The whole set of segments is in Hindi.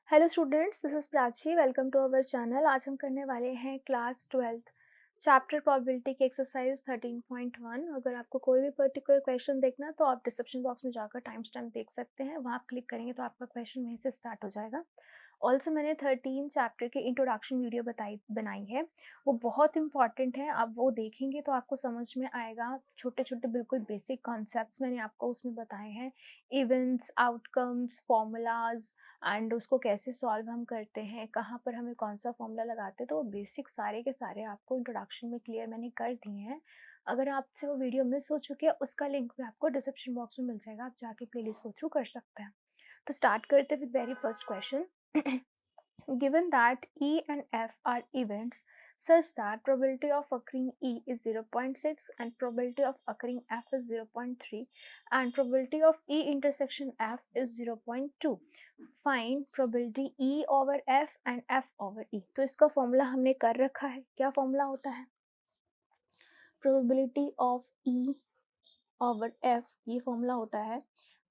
Hello students, this is Prachi. Welcome to our channel. आज हम करने वाले हैं क्लास 12th चैप्टर प्रोबेबिलिटी की एक्सरसाइज 13.1। अगर आपको कोई भी पर्टिकुलर क्वेश्चन देखना है तो आप डिस्क्रिप्शन बॉक्स में जाकर टाइम स्टैम्प देख सकते हैं। वहाँ आप क्लिक करेंगे तो आपका क्वेश्चन वहीं से स्टार्ट हो जाएगा। ऑल्सो मैंने 13 चैप्टर की इंट्रोडक्शन वीडियो बनाई है, वो बहुत इंपॉर्टेंट है। आप वो देखेंगे तो आपको समझ में आएगा। छोटे छोटे बिल्कुल बेसिक कॉन्सेप्ट्स मैंने आपको उसमें बताए हैं, इवेंट्स, आउटकम्स, फॉर्मूलाज एंड उसको कैसे सॉल्व हम करते हैं, कहाँ पर हमें कौन सा फॉर्मूला लगाते हैं। तो बेसिक सारे के सारे आपको इंट्रोडक्शन में क्लियर मैंने कर दिए हैं। अगर आपसे वो वीडियो मिस हो चुकी है, उसका लिंक भी आपको डिस्क्रिप्शन बॉक्स में मिल जाएगा, आप जाके प्लेलिस्ट को थ्रू कर सकते हैं। तो स्टार्ट करते हैं with very first question. Given that E and F are events such that probability of occurring E is 0.6 and probability of occurring F is 0.3 and probability of E intersection F is 0.2, find probability E over F and F over E। तो इसका फॉर्मूला हमने कर रखा है। क्या फॉर्मूला होता है? probability of E over F, ये फॉर्मूला होता है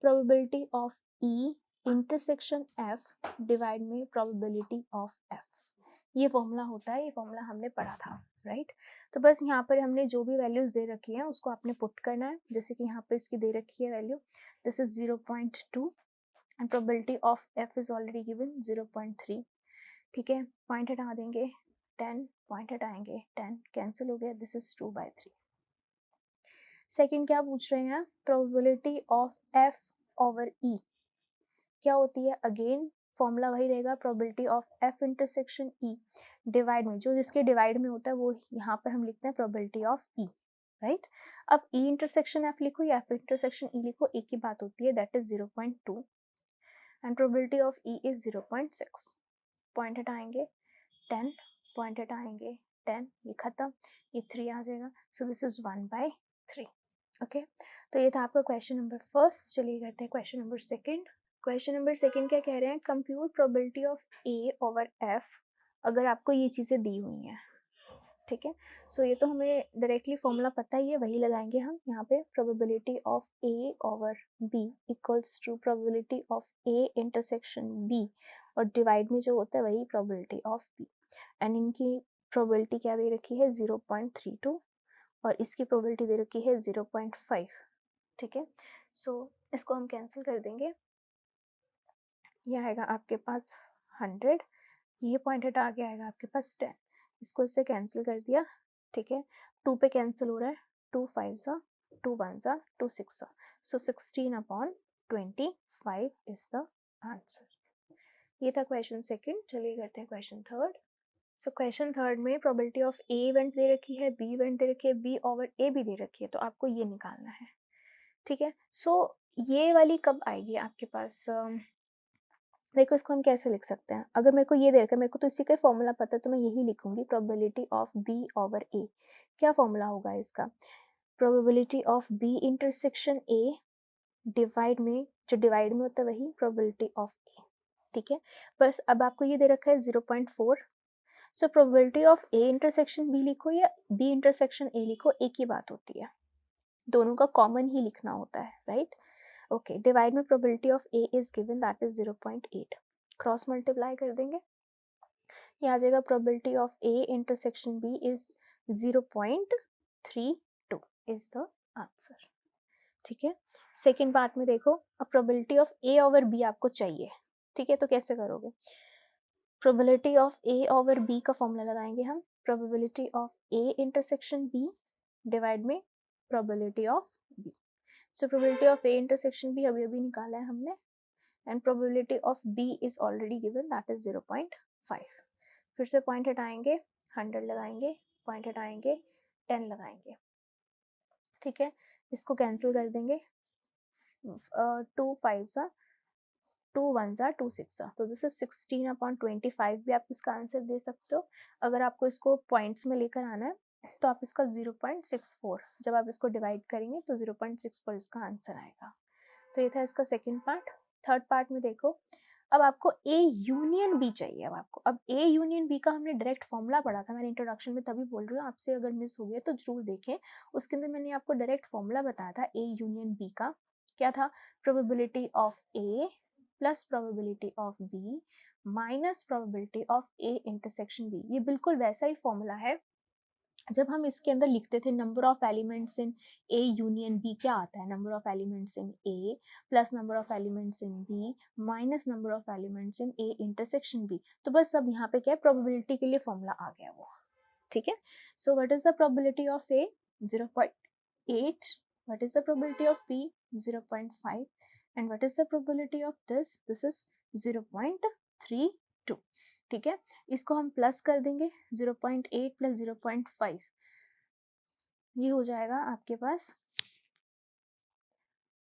probability of E intersection F divide में probability of F। ये फॉर्मूला होता है, ये फॉर्मूला हमने पढ़ा था, राइट। तो बस यहाँ पर हमने जो भी वैल्यूज दे रखी है उसको आपने पुट करना है। जैसे कि यहाँ पे इसकी दे रखी है value, this is 0.2 and probability of F is already given 0.3। ठीक है, पॉइंट हटा देंगे 10, पॉइंट हटाएंगे 10, कैंसिल हो गया, दिस इज 2/3। सेकेंड क्या पूछ रहे हैं? Probability of F over E क्या होती है? अगेन फॉर्मूला वही रहेगा, probability of F intersection E divide में, जो जिसके डिवाइड में होता है वो यहाँ पर हम लिखते हैं प्रोबेबिलिटी ऑफ E, राइट। अब E इंटरसेक्शन F लिखो या F इंटरसेक्शन E लिखो, एक ही बात होती है, that is 0.2 and probability of E is 0.6। Point हटाएंगे 10, पॉइंट हटाएंगे 10, ये खत्म, ये 3 आ जाएगा, सो दिस इज 1/3। ओके, तो ये था आपका क्वेश्चन नंबर फर्स्ट। चलिए करते हैं question number second. Question number second क्या कह रहे हैं? Compute probability of A over F. अगर आपको ये चीज़ें दी हुई हैं, ठीक है, सो ये तो हमें डायरेक्टली फॉर्मूला पता ही है, वही लगाएंगे हम यहाँ पे। Probability of A over B equals to probability of A intersection B, और डिवाइड में जो होता है वही प्रोबेबिलिटी ऑफ बी। एंड इनकी प्रोबेबिलिटी क्या दे रखी है? 0.32 और इसकी प्रोबेबिलिटी दे रखी है 0.5। ठीक है, सो इसको हम कैंसिल कर देंगे। ये आएगा आपके पास 100, ये पॉइंट हटा के आएगा आपके पास 10, इसको इससे कैंसिल कर दिया। ठीक है, 2 पे कैंसिल हो रहा है, 2 5 सा 2 1 सा 2 6 सा, सो 16/25 इज द आंसर। ये था क्वेश्चन सेकंड। चलिए करते हैं question third. So question third में प्रोबेबिलिटी ऑफ ए इवेंट दे रखी है, बी इवेंट दे रखी है, बी ओवर ए भी दे रखी है, तो आपको ये निकालना है। ठीक है, सो ये वाली कब आएगी आपके पास? देखो इसको हम कैसे लिख सकते हैं। अगर मेरे को ये दे रखा है, मेरे को तो इसी का फॉर्मूला पता है, तो मैं यही लिखूंगी, probability of B over A. क्या फॉर्मूला होगा इसका? Probability of B intersection A divide में, जो डिवाइड में होता है वही प्रोबेबिलिटी ऑफ ए। ठीक है, बस अब आपको ये दे रखा है 0.4, so probability of A intersection B लिखो या बी इंटरसेक्शन ए लिखो, एक ही बात होती है, दोनों का कॉमन ही लिखना होता है, राइट। ओके, डिवाइड में probability of A is given, that is 0.8, cross multiply कर देंगे, ये आ जाएगा probability of A intersection B is 0.32 is the answer. ठीक है, सेकेंड पार्ट में देखो, अब probability of A over B आपको चाहिए। ठीक है, तो कैसे करोगे? Probability of A over B का फॉर्मूला लगाएंगे हम, probability of A intersection B divide में probability of B. So probability of A intersection B अभी अभी निकाला है हमने, and probability of B is already given, that is 0.5। फिर से पॉइंट हटाएंगे, 100 लगाएंगे, पॉइंट हटाएंगे 10 लगाएंगे। ठीक है, इसको कैंसिल कर देंगे, 2 5 सा 2 1 सा 2 6 सा, तो दिस इज 16/25 भी आप इसका आंसर दे सकते हो। अगर आपको इसको पॉइंट्स में लेकर आना है तो आप इसका 0.64, जब आप इसको डिवाइड करेंगे तो 0.64 इसका आंसर आएगा। तो ये था इसका सेकेंड पार्ट। थर्ड पार्ट में देखो, अब आपको ए यूनियन बी चाहिए। अब ए यूनियन बी का हमने डायरेक्ट फॉर्मूला पढ़ा था, मैंने इंट्रोडक्शन में, तभी बोल रही हूँ, आपसे अगर मिस हो गया तो जरूर देखें, उसके अंदर मैंने आपको डायरेक्ट फॉर्मूला बताया था ए यूनियन बी का। क्या था? Probability of A plus probability of B minus probability of A intersection B. ये बिल्कुल वैसा ही फॉर्मूला है जब हम इसके अंदर लिखते थे number of elements in A union B. क्या आता है? Number of elements in A plus number of elements in B minus number of elements in A intersection B. तो बस अब यहाँ पे क्या है, प्रोबेबिलिटी के लिए फॉर्मूला आ गया वो, ठीक है। So what is the probability of A? 0.8. What is the probability of B? 0.5. And what is the probability of this? This is 0.32, ठीक है। इसको हम प्लस कर देंगे, 0.8 प्लस 0.5, ये हो जाएगा आपके पास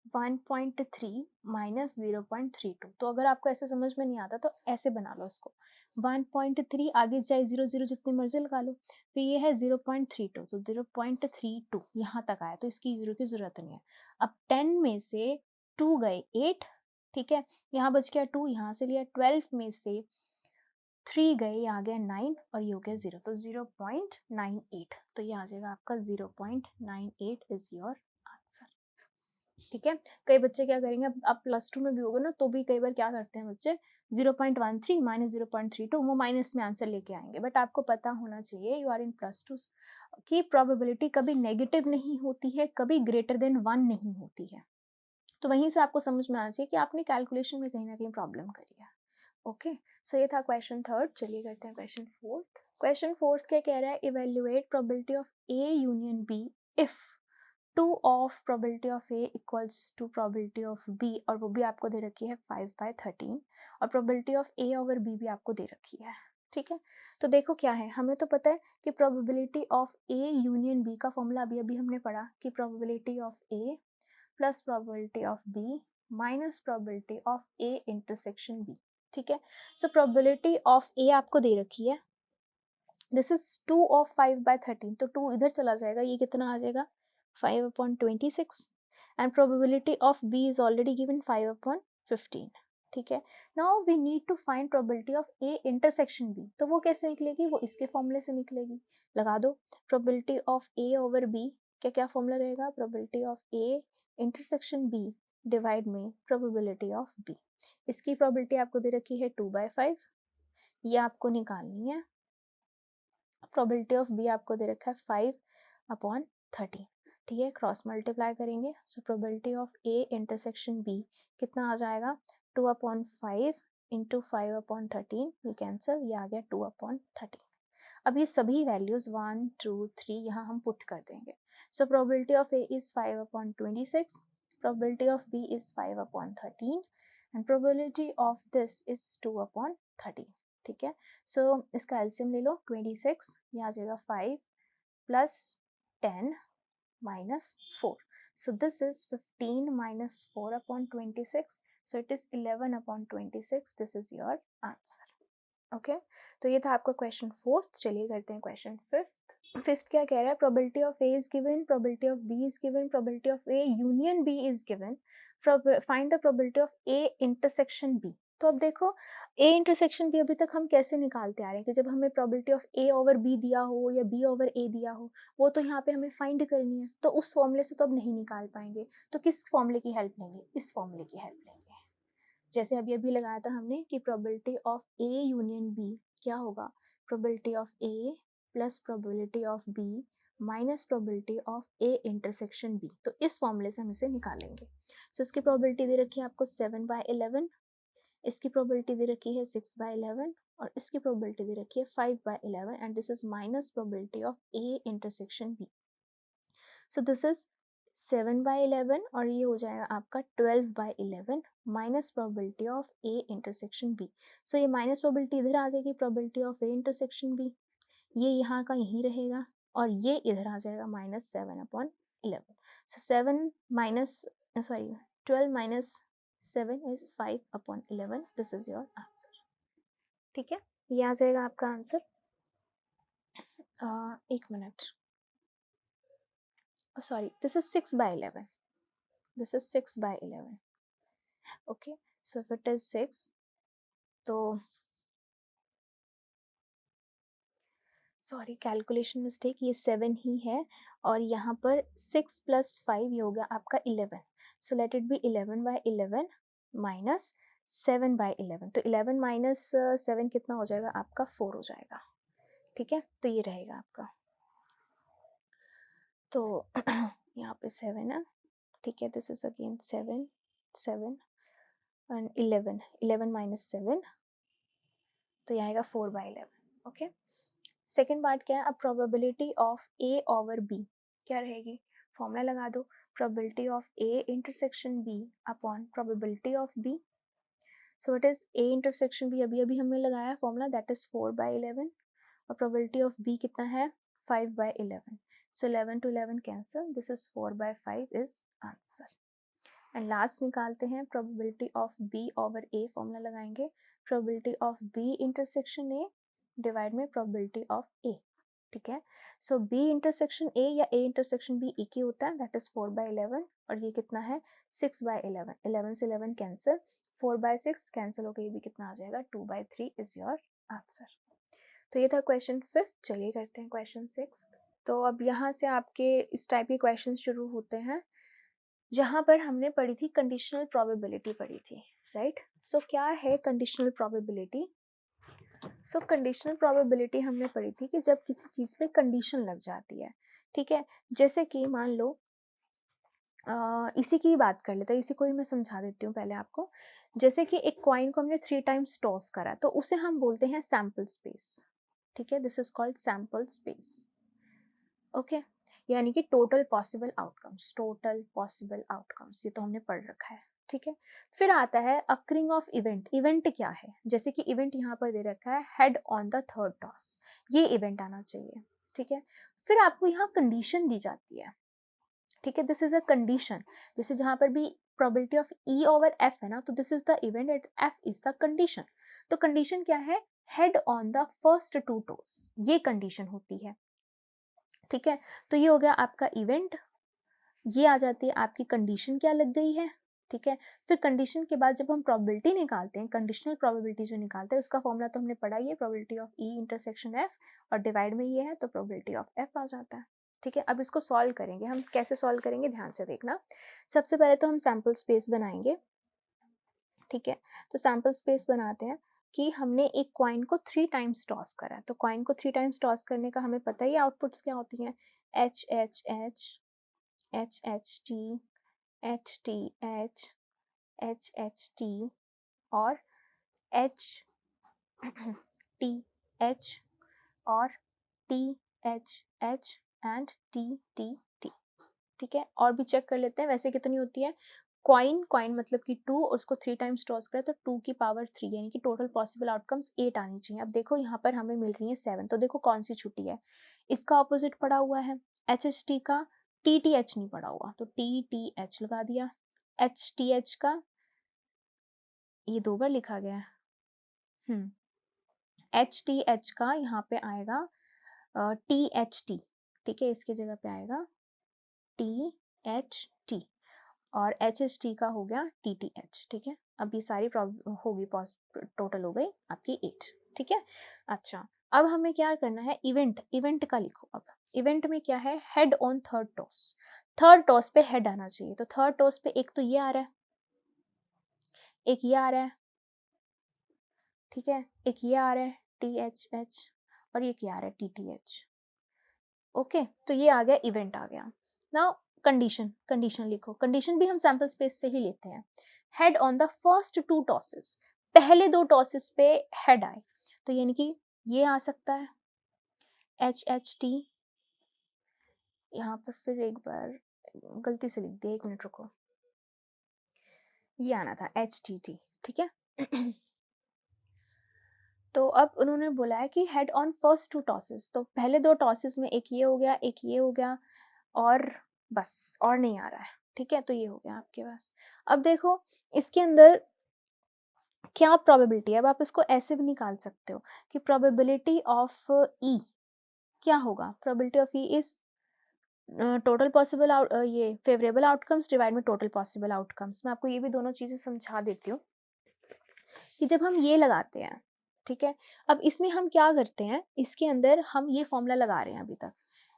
1.3 माइनस 0.32। तो अगर आपको ऐसे समझ में नहीं आता तो ऐसे बना लो इसको, 1.3 आगे जाए 0 जितने मर्जी लगा लो, फिर ये है 0.32, तो 0.32 यहाँ तक आया, तो इसकी जीरो की जरूरत नहीं है। अब 10 में से 2 गए 8, ठीक है, यहाँ बच गया 2, यहाँ से लिया 12 में से 3 गए, ये आ गया 9 और ये हो गया 0, तो 0.98। तो ये आ जाएगा आपका 0.98 इज योर आंसर, ठीक है। कई बच्चे क्या करेंगे, अब प्लस 2 में भी होगा ना, तो भी कई बार क्या करते हैं बच्चे, 0.13 माइनस 0.32 वो माइनस में आंसर लेके आएंगे। बट आपको पता होना चाहिए, यू आर इन प्लस 2, की प्रोबेबिलिटी कभी नेगेटिव नहीं होती है, कभी ग्रेटर देन 1 नहीं होती है। तो वहीं से आपको समझ में आना चाहिए कि आपने कैलकुलेशन में कहीं ना कहीं प्रॉब्लम करी है। ओके, सो ये था क्वेश्चन थर्ड। चलिए करते हैं क्वेश्चन फोर्थ। क्वेश्चन फोर्थ क्या कह रहा है, evaluate probability of A union B if 2 of probability of A equals to probability of B, और वो भी आपको दे रखी है 5/13, और probability of A over B भी आपको दे रखी है, ठीक है। तो देखो क्या है, हमें तो पता है कि probability of A union B का फॉर्मूला अभी अभी हमने पढ़ा कि probability of A plus probability of B minus probability of A intersection B, ठीक है। सो प्रोबेबिलिटी ऑफ ए आपको दे रखी है, दिस इज 2 ऑफ 5/13, तो 2 इधर चला जाएगा, ये कितना आ जाएगा 5/26, and probability of B is already given 5/15, ठीक है। Now we need to find probability of A intersection B, तो वो कैसे निकलेगी, वो इसके फॉर्मूले से निकलेगी, लगा दो। Probability of A over B, क्या क्या फॉर्मूला रहेगा, probability of A intersection B divide में प्रोबेबिलिटी ऑफ बी। इसकी प्रोबेबिलिटी आपको दे रखी है 2/5, ये आपको निकालनी है। प्रोबेबिलिटी ऑफ बी आपको दे रखा है 5/13, ठीक है, क्रॉस मल्टीप्लाई करेंगे। So probability of A intersection B कितना आ जाएगा, 2/5 इंटू 5/13, वी कैंसिल, ये आ गया 2/13। अब ये सभी वैल्यूज 1 2 3 यहाँ हम पुट कर देंगे। So probability of A is 5/26, probability of B is 5/13, and probability of this is 2/13, ठीक है। सो इसका एलसीएम ले लो, 26, ये आ जाएगा 5 plus 10 minus 4, so this is 15 minus 4/26, so it is 11/26, this is your answer. Okay, तो ये था आपका क्वेश्चन फोर्थ। चलिए करते हैं क्वेश्चन फिफ्थ। फिफ्थ क्या कह रहा है, probability of A is given, probability of B is given, probability of A union B is given, find the probability of A intersection B. तो अब देखो ए इंटरसेक्शन बी अभी तक हम कैसे निकालते आ रहे हैं कि जब हमें probability of A over B दिया हो या बी ओवर ए दिया हो, वो तो यहाँ पे हमें फाइंड करनी है, तो उस फॉर्मूले से तो अब नहीं निकाल पाएंगे, तो किस फॉर्मूले की हेल्प लेंगे, इस फॉर्मूले की हेल्प लेंगे। जैसे अभी अभी लगाया था हमने कि probability of A union B क्या होगा, probability of A plus probability of B minus probability of A intersection B, तो इस फॉर्मूले से हम इसे निकालेंगे। सो इसकी प्रोबेबिलिटी दे रखी है आपको 7/11, इसकी प्रोबेबिलिटी दे रखी है 6/11, और इसकी प्रोबेबिलिटी दे रखी है 5/11, and this is minus probability of A intersection B. So this is 7/11 और ये हो जाएगा आपका 12/11 minus probability of A intersection B. So ये माइनस प्रोबेबिलिटी इधर आ जाएगी, probability of A intersection B, ये यहाँ का यहीं रहेगा, और ये इधर आ जाएगा minus 7/11। So 12 minus 7 is 5/11, this is your answer, ठीक है। ये आ जाएगा आपका आंसर। एक minute, sorry, this is 6/11, this is 6/11, okay, so if it is 6, तो सॉरी कैलकुलेशन मिस्टेक, ये 7 ही है, और यहाँ पर 6 + 5 ये हो गया आपका 11, so let it be 11/11 minus 7/11, तो 11 माइनस 7 कितना हो जाएगा आपका 4 हो जाएगा, ठीक है, तो ये रहेगा आपका। तो यहाँ पे 7 है, ठीक है, this is again 7 7 and 11 minus 7, तो ये आएगा 4/11, ओके। सेकेंड पार्ट क्या है, अब probability of A over B क्या रहेगी, फॉर्मूला लगा दो, probability of A intersection B upon probability of B. So it is A intersection B, अभी अभी हमने लगाया फॉर्मूला, दैट इज 4/11, और प्रोबेबिलिटी ऑफ बी कितना है 5/11, so 11 to 11 cancel, this is 4/5 is answer. And last निकालते हैं probability of B over A, formula लगाएंगे, probability of B intersection A divide में प्रोबेबिलिटी ऑफ ए, ठीक है। सो बी इंटरसेक्शन ए या ए इंटरसेक्शन बी एक ही होता है, दैट इज 4/11, और ये कितना है 6/11, 11 से 11 कैंसिल, 4/6 कैंसिल होकर ये भी कितना आ जाएगा 2/3 इज योर आंसर। तो ये था क्वेश्चन 5। चलिए करते हैं क्वेश्चन 6। तो अब यहाँ से आपके इस टाइप के क्वेश्चन शुरू होते हैं, जहाँ पर हमने पढ़ी थी कंडीशनल प्रोबेबिलिटी पढ़ी थी, राइट। सो क्या है कंडीशनल प्रोबेबिलिटी, सो कंडीशनल प्रोबेबिलिटी हमने पढ़ी थी कि जब किसी चीज़ पे कंडीशन लग जाती है, ठीक है, जैसे कि मान लो इसी की बात कर लेते हैं, इसी को ही मैं समझा देती हूँ पहले आपको। जैसे कि एक कॉइन को हमने 3 टाइम्स टॉस करा, तो उसे हम बोलते हैं सैम्पल स्पेस, ठीक है, this is called sample space, okay. यानी कि total possible outcomes, total possible outcomes, ये तो हमने पढ़ रखा है, ठीक है। फिर आता है अकरिंग ऑफ इवेंट, इवेंट क्या है, जैसे कि इवेंट यहाँ पर दे रखा है head on the third toss, ये इवेंट आना चाहिए, ठीक है। फिर आपको यहाँ कंडीशन दी जाती है, ठीक है, दिस इज अ कंडीशन, जैसे जहाँ पर भी probability of E over F है ना, तो this is the event at F is the condition. तो कंडीशन क्या है, head on the first 2 toss, ये कंडीशन होती है, ठीक है। तो ये हो गया आपका इवेंट, ये आ जाती है आपकी कंडीशन क्या लग गई है, ठीक है। फिर कंडीशन के बाद जब हम प्रोबेबिलिटी निकालते हैं, कंडीशनल प्रोबेबिलिटी जो निकालते हैं उसका फॉर्मूला तो हमने पढ़ा ही है, probability of E intersection F, और डिवाइड में ये है तो प्रोबेबिलिटी ऑफ एफ आ जाता है, ठीक है। अब इसको सॉल्व करेंगे, हम कैसे सॉल्व करेंगे ध्यान से देखना। सबसे पहले तो हम सैम्पल स्पेस बनाएंगे, ठीक है। तो सैम्पल स्पेस बनाते हैं कि हमने एक कॉइन को 3 टाइम्स टॉस करा है, तो कॉइन को 3 टाइम्स टॉस करने का हमें पता ही आउटपुट्स क्या होती हैं, H H H, H H T, H T H, H H T, और एच टी एच, और T H H and T T T, ठीक है। और भी चेक कर लेते हैं वैसे कितनी होती है, कॉइन, कॉइन मतलब कि 2, और उसको 3 टाइम्स टॉस करें तो 2 की पावर 3, यानी कि टोटल पॉसिबल आउटकम्स 8 आनी चाहिए। अब देखो यहाँ पर हमें मिल रही है 7, तो देखो कौन सी छुट्टी है, इसका ऑपोजिट पड़ा हुआ है, एच एच टी का, टी टी एच नहीं पड़ा हुआ, तो टी टी एच लगा दिया, एच टी एच का ये 2 बार लिखा गया है, एच टी एच का यहाँ पे आएगा टी एच टी, ठीक है, इसकी जगह पे आएगा टी एच टी, और एच एच टी का हो गया टी टी एच, ठीक है। अब ये सारी होगी, टोटल हो गई आपकी 8, ठीक है। अच्छा, अब हमें क्या करना है, इवेंट, इवेंट का लिखो। अब इवेंट में क्या है, head on third toss, third toss पे हेड आना चाहिए, तो थर्ड टॉस पे एक तो ये आ रहा है, एक ये आ रहा है, ठीक है, एक ये आ रहा है टी एच एच, और ये क्या आ रहा है टी टी एच, ओके। तो ये आ गया, इवेंट आ गया। नाउ कंडीशन, कंडीशन लिखो, कंडीशन भी हम सैंपल स्पेस से ही लेते हैं, head on the first 2 tosses, पहले 2 टॉसेस पे हेड आए, तो यानी कि ये आ सकता है एच एच टी, यहाँ पर फिर एक बार गलती से लिख दिया, 1 मिनट रुको, ये आना था एच टी टी, ठीक है। तो अब उन्होंने बोला है कि हेड ऑन फर्स्ट 2 टॉसेस, तो पहले 2 टॉसेस में एक ये हो गया, एक ये हो गया, और बस और नहीं आ रहा है, ठीक है। तो ये हो गया आपके पास। अब देखो इसके अंदर क्या प्रोबेबिलिटी है, अब आप इसको ऐसे भी निकाल सकते हो कि प्रोबेबिलिटी ऑफ ई क्या होगा, probability of E is total possible ये फेवरेबल आउटकम्स डिवाइड में टोटल पॉसिबल आउटकम्स। मैं आपको ये भी दोनों चीजें समझा देती हूँ कि जब हम ये लगाते हैं, ठीक है, अब इसमें हम क्या करते हैं, इसके अंदर हम ये फॉर्मूला लगा रहे हैं अभी तक,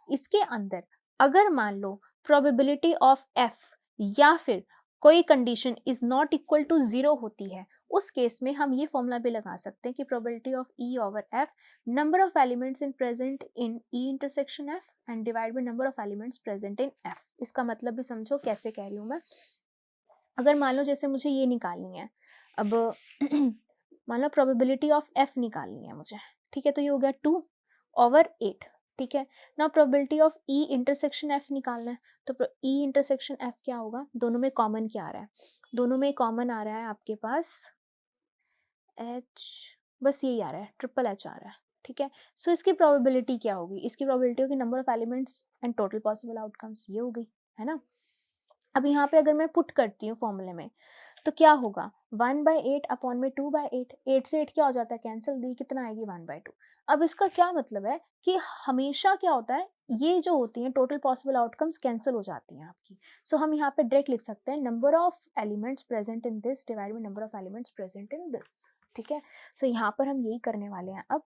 इसके अंदर अगर मान लो प्रोबेबिलिटी ऑफ एफ या फिर कोई condition is not equal to 0 होती है, उस केस में हम ये फॉर्मूला भी लगा सकते हैं कि probability of E over F number of elements in present in E intersection F and divide by number of elements present in F. इसका मतलब भी समझो कैसे कह रही हूँ मैं। अगर मान लो जैसे मुझे ये निकालनी है, अब मान लो प्रोबेबिलिटी ऑफ एफ निकालनी है मुझे, ठीक है, तो ये हो गया 2 ओवर 8, ठीक है। Now probability of E intersection F निकालना है, तो ई इंटरसेक्शन एफ क्या होगा, दोनों में कॉमन क्या आ रहा है, दोनों में कॉमन आ रहा है आपके पास एच, बस यही आ रहा है, ट्रिपल एच आ रहा है, ठीक है। सो इसकी प्रोबेबिलिटी क्या होगी, इसकी प्रोबेबिलिटी होगी number of elements and total possible outcomes, ये हो गई, है ना। अब यहाँ पे अगर मैं पुट करती हूँ फॉर्मूले में, तो क्या होगा 1/8 अपॉन में 2/8, 8 से 8 क्या हो जाता है कैंसिल, दी कितना आएगी 1/2। अब इसका क्या मतलब है कि हमेशा क्या होता है, ये जो होती हैं टोटल पॉसिबल आउटकम्स कैंसिल हो जाती हैं आपकी। सो हम यहाँ पे डायरेक्ट लिख सकते हैं number of elements present in this divide by number of elements present in this, ठीक है। सो यहाँ पर हम यही करने वाले हैं अब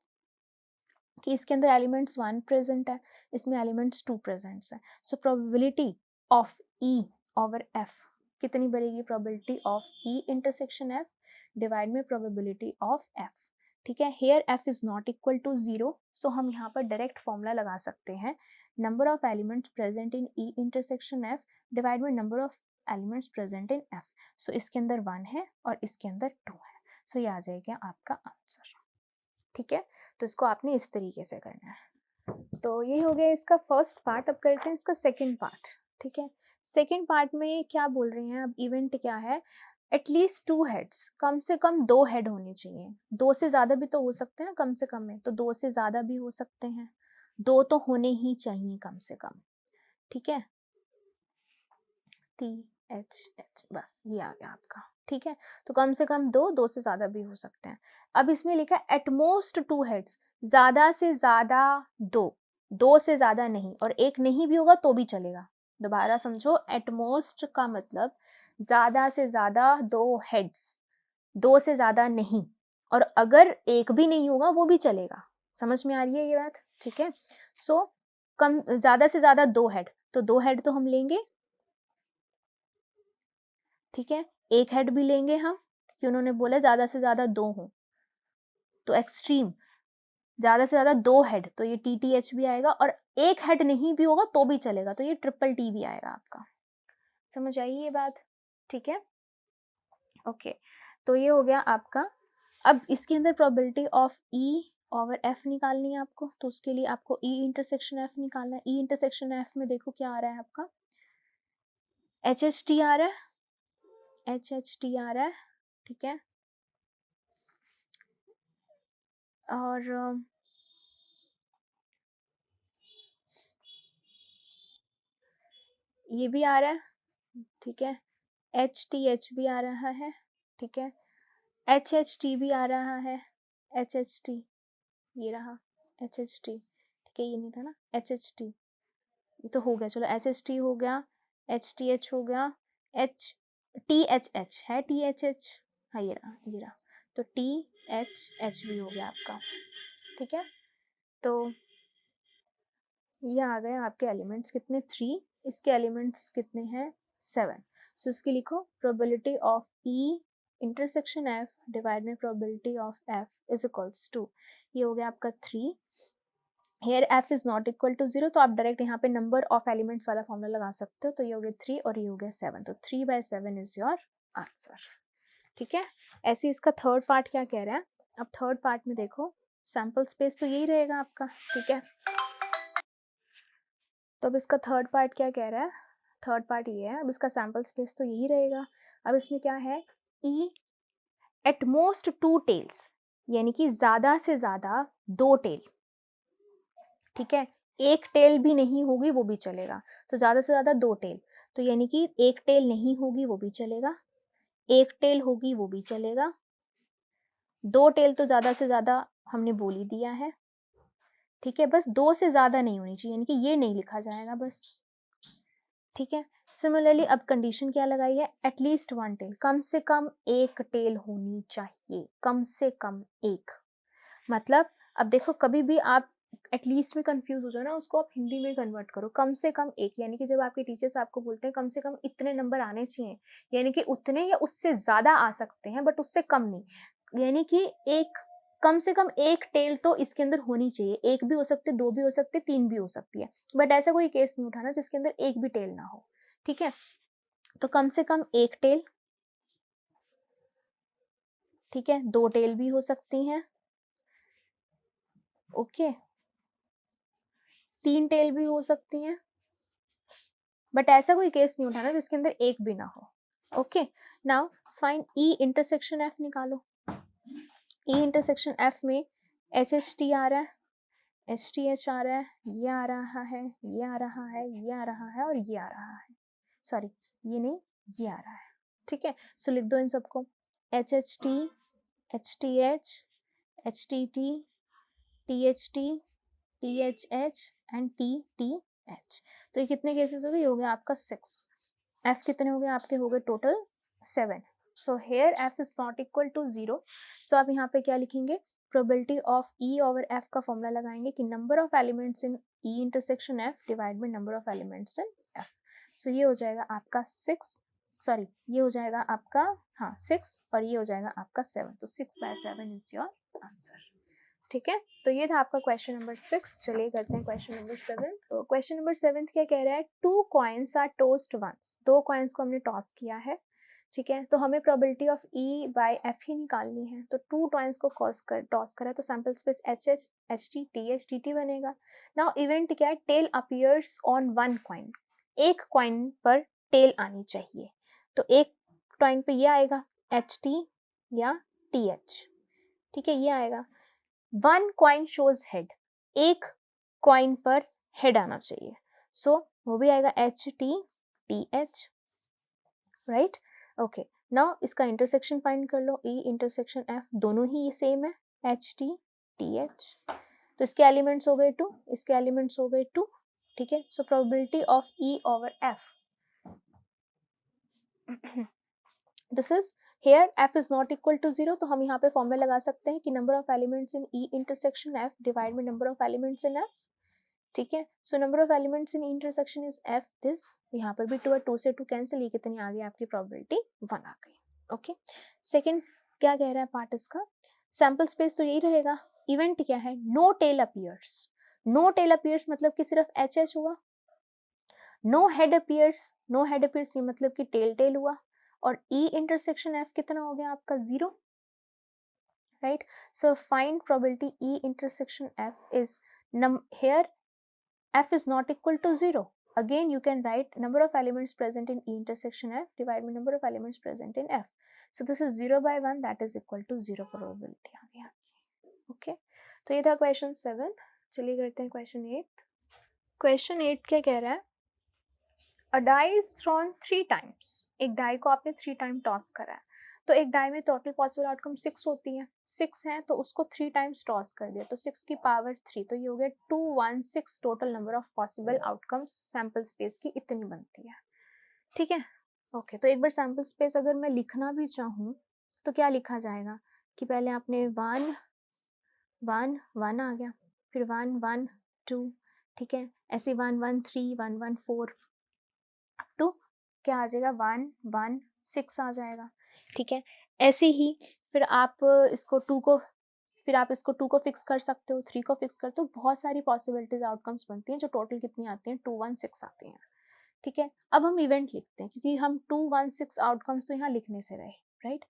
कि इसके अंदर एलिमेंट्स 1 प्रेजेंट है, इसमें एलिमेंट्स 2 प्रेजेंट है। So probability of E over F कितनी बनेगी, probability of E intersection F divide में प्रोबेबिलिटी ऑफ एफ, ठीक है। Here F is not equal to 0, so हम यहाँ पर डायरेक्ट फॉर्मूला लगा सकते हैं number of elements present in E intersection F divide में number of elements present in F. So इसके अंदर 1 है और इसके अंदर 2 है, सो ये आ जाएगा आपका आंसर, ठीक है। तो इसको आपने इस तरीके से करना है। तो ये हो गया इसका फर्स्ट पार्ट। अब करते हैं इसका सेकंड पार्ट, ठीक है। सेकंड पार्ट में क्या बोल रहे हैं, अब इवेंट क्या है, एटलीस्ट 2 हेड्स, कम से कम 2 हेड होने चाहिए, 2 से ज्यादा भी तो हो सकते हैं ना, कम से कम में तो 2 से ज्यादा भी हो सकते हैं, 2 तो होने ही चाहिए कम से कम, ठीक है। THH बस ये आ गया आपका, ठीक है। तो कम से कम 2 से ज्यादा भी हो सकते हैं। अब इसमें लिखा है एटमोस्ट 2 हेड्स, ज्यादा से ज्यादा 2 से ज्यादा नहीं, और एक नहीं भी होगा तो भी चलेगा। दोबारा समझो, एटमोस्ट का मतलब ज्यादा से ज्यादा 2 हेड्स, 2 से ज्यादा नहीं, और अगर एक भी नहीं होगा वो भी चलेगा। समझ में आ रही है ये बात, ठीक है। सो कम ज्यादा से ज्यादा 2 हेड, तो 2 हेड तो हम लेंगे, ठीक है। एक हेड भी लेंगे हम क्योंकि उन्होंने बोला ज्यादा से ज्यादा 2 हो, तो एक्सट्रीम ज्यादा से ज्यादा 2 हेड, तो ये TTH भी आएगा, और एक हेड नहीं भी होगा तो भी चलेगा, तो ये ट्रिपल T भी आएगा आपका। समझ आई ये बात, ठीक है, ओके। तो ये हो गया आपका। अब इसके अंदर probability of E over F निकालनी है आपको, तो उसके लिए आपको E इंटरसेक्शन F निकालना है। E इंटरसेक्शन F में देखो क्या आ रहा है आपका, HHT आ रहा है, HHT आ रहा है, ठीक है। और ये भी आ रहा है, ठीक है। HTH भी आ रहा है, ठीक है। HHT भी आ रहा है, HHT ये रहा HHT, ठीक है, ये नहीं था ना HHT, ये तो हो गया, चलो HHT हो गया, HTH हो गया, THH है, THH, हाँ ये रहा, तो THH भी हो गया आपका, ठीक है। तो ये आ गए आपके एलिमेंट्स कितने, 3, इसके एलिमेंट्स कितने हैं, 7। सो इसकी लिखो probability of E intersection F divide में probability of F is equals to, ये हो गया आपका 3। Here F is not equal to 0, तो आप डायरेक्ट यहाँ पे नंबर ऑफ एलिमेंट्स वाला फॉर्मूला लगा सकते हो, तो ये हो गया 3 और ये हो गया 7, तो 3/7 इज योर आंसर, ठीक है। ऐसे इसका थर्ड पार्ट क्या कह रहा है, अब थर्ड पार्ट में देखो सैम्पल स्पेस तो यही रहेगा आपका, ठीक है। तो अब इसका थर्ड पार्ट क्या कह रहा है, थर्ड पार्ट ये है, अब इसका सैम्पल स्पेस तो यही रहेगा। अब इसमें क्या है, E एटमोस्ट 2 टेल्स, यानी कि ज्यादा से ज्यादा 2 टेल, ठीक है। एक टेल भी नहीं होगी वो भी चलेगा, तो ज्यादा से ज्यादा 2 टेल, तो यानी कि एक टेल नहीं होगी वो भी चलेगा, एक टेल होगी वो भी चलेगा, 2 टेल तो ज्यादा से ज्यादा हमने बोल ही दिया है, ठीक है। बस 2 से ज्यादा नहीं होनी चाहिए, यानी कि ये नहीं लिखा जाएगा बस, ठीक है। सिमिलरली अब कंडीशन क्या लगाई है, एटलीस्ट 1 टेल, कम से कम एक टेल होनी चाहिए, कम से कम एक। मतलब अब देखो कभी भी आप एटलीस्ट में कंफ्यूज हो जाओ ना, उसको आप हिंदी में कन्वर्ट करो, कम से कम एक, यानी कि जब आपके टीचर्स आपको बोलते हैं कम से कम इतने नंबर आने चाहिए, यानी कि उतने या उससे ज्यादा आ सकते हैं बट उससे कम नहीं, यानी कि एक, कम से कम एक टेल तो इसके अंदर होनी चाहिए, एक भी हो सकते, दो भी हो सकते, तीन भी हो सकती है, बट ऐसा कोई केस नहीं उठाना जिसके अंदर एक भी टेल ना हो, ठीक है। तो कम से कम एक टेल, ठीक है, दो टेल भी हो सकती हैं, ओके, तीन टेल भी हो सकती हैं, बट ऐसा कोई केस नहीं उठाना जिसके अंदर एक भी ना हो, okay. Now find E intersection F निकालो। ई इंटरसेक्शन एफ में एच एच टी आ रहा है, एच टी एच आ रहा है, ये आ रहा है, ये आ रहा है, ये आ रहा है और ये आ रहा है, सॉरी ये नहीं, ये आ रहा है, ठीक है। सो लिख दो इन सबको, H H T, H T H, H T T, T H T, T H H and T T H. तो ये कितने केसेस हो गए, हो गया आपका 6। एफ कितने हो गए आपके, हो गए total 7। So here F is not equal to 0। So आप यहाँ पे क्या लिखेंगे, probability of E over F का फॉर्मूला लगाएंगे कि number of elements in E intersection F divide by number of elements in F. So ये हो जाएगा आपका 6, सॉरी ये हो जाएगा आपका, हाँ 6 और ये हो जाएगा आपका 7, तो 6/7 इज योर आंसर, ठीक है। तो ये था आपका क्वेश्चन नंबर 6। चलिए करते हैं क्वेश्चन नंबर 7। तो क्वेश्चन नंबर 7 क्या कह रहा है, 2 coins are tossed once, 2 coins को हमने टॉस किया है, ठीक है, तो हमें probability of E by F ही निकालनी है, तो 2 कॉइन्स को टॉस करा तो sample space H H, H T, T H, T T बनेगा। नाउ इवेंट क्या है, tail appears on one coin, एक कॉइन पर टेल आनी चाहिए, तो एक कॉइन पे ये आएगा एच टी या टी एच, ठीक है, ये आएगा। वन कॉइन शोज हेड, एक कॉइन पर हेड आना चाहिए, सो वो भी आएगा H T T H, right, okay. Now इसका इंटरसेक्शन फाइंड कर लो, ई इंटरसेक्शन एफ, दोनों ही सेम है, एच टी टी एच, तो इसके एलिमेंट्स हो गए 2, इसके एलिमेंट्स हो गए 2, ठीक है। So probability of E over F, this is here F is not equal to 0, तो हम यहाँ पे फॉर्मूला लगा सकते हैं कि number of elements in E intersection F divide by number of elements in F, ठीक है। So number of elements in intersection is F this, यहाँ पर भी 2 है, 2 से 2 कैंसिल, ये कितनी आ गई आपकी प्रोबेबिलिटी 1 आ गई, ओके। सेकंड क्या कह रहा है पार्ट इसका, सैंपल स्पेस तो यही रहेगा, इवेंट क्या है, no tail appears, no tail appears मतलब कि सिर्फ एच एच हुआ, no head appears, no head appears ये मतलब कि टेल टेल हुआ, और ई इंटरसेक्शन एफ कितना हो गया आपका 0, right. So find probability E intersection F is here f is not equal to 0, again you can write number of elements present in E intersection f divided by number of elements present in f, so this is 0/1, that is equal to 0 probability आ गया, ओके। तो ये था क्वेश्चन 7। चलिए करते हैं क्वेश्चन 8। क्वेश्चन 8 क्या कह रहा है, अ डाई इज थ्रोन 3 टाइम्स, एक डाई को आपने 3 टाइम टॉस करा है, तो एक डाई में टोटल पॉसिबल आउटकम 6 होती है, 6 है तो उसको 3 टाइम्स टॉस कर दिया, तो 6 की पावर 3, तो ये हो गया 216 total number of possible outcomes sample space की इतनी बनती है, ठीक है, ओके। तो एक बार सैंपल स्पेस अगर मैं लिखना भी चाहूँ तो क्या लिखा जाएगा कि पहले आपने 1 1 1 आ गया, फिर 1 1 2, ठीक है, ऐसे 1 1 3 1 1 4 अप टू क्या आ जाएगा 1 1 6 आ जाएगा, ठीक है। ऐसे ही फिर आप इसको 2 को, फिर आप इसको 2 को फिक्स कर सकते हो, 3 को फिक्स करते हो, बहुत सारी पॉसिबिलिटीज आउटकम्स बनती हैं जो टोटल कितनी आती हैं 2 1 6 आती हैं, ठीक है। अब हम इवेंट लिखते हैं क्योंकि हम 2 1 6 आउटकम्स तो यहाँ लिखने से रहे, right.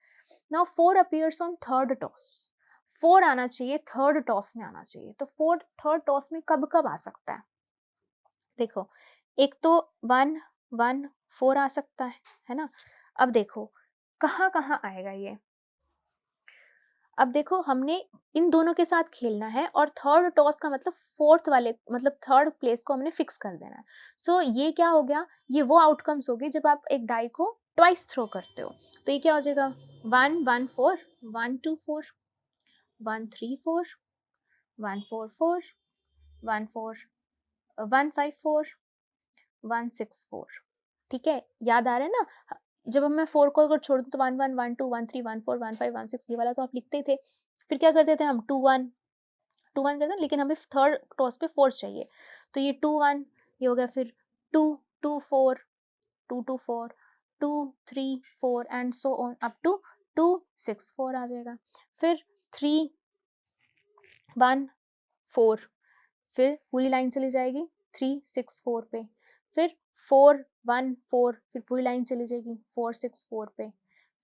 Now 4 appears on third toss, 4 आना चाहिए, थर्ड टॉस में आना चाहिए, तो 4 थर्ड टॉस में कब कब आ सकता है, देखो एक तो 1 1 4 आ सकता है ना। अब देखो कहाँ कहाँ आएगा ये, अब देखो हमने इन दोनों के साथ खेलना है और थर्ड टॉस का मतलब फोर्थ वाले, मतलब थर्ड प्लेस को हमने फिक्स कर देना है। सो ये क्या हो गया, ये वो आउटकम्स हो गए जब आप एक डाई को ट्वाइस थ्रो करते हो, तो ये क्या हो जाएगा 1 1 4 1 2 4 1 3 4 1 4 4 1 4 1 5 4 1 6 4, ठीक है, याद आ रहा है ना, जब हम मैं 4 को अगर छोड़ दूं तो 1 1 1 2 1 3 1 4 1 5 1 6 ये वाला तो आप लिखते ही थे, फिर क्या करते थे हम 2 1 2 1 करते हैं, लेकिन हमें थर्ड टॉस पे 4 चाहिए, तो ये 2 1 ये हो गया, फिर 2 2 4 2 2 4 2 3 4 and so on up to 2 6 4 आ जाएगा, फिर 3 1 4, फिर पूरी लाइन चली जाएगी 3 6 4 पे, फिर 4 1 4, फिर पूरी लाइन चली जाएगी 4 6 4 पे,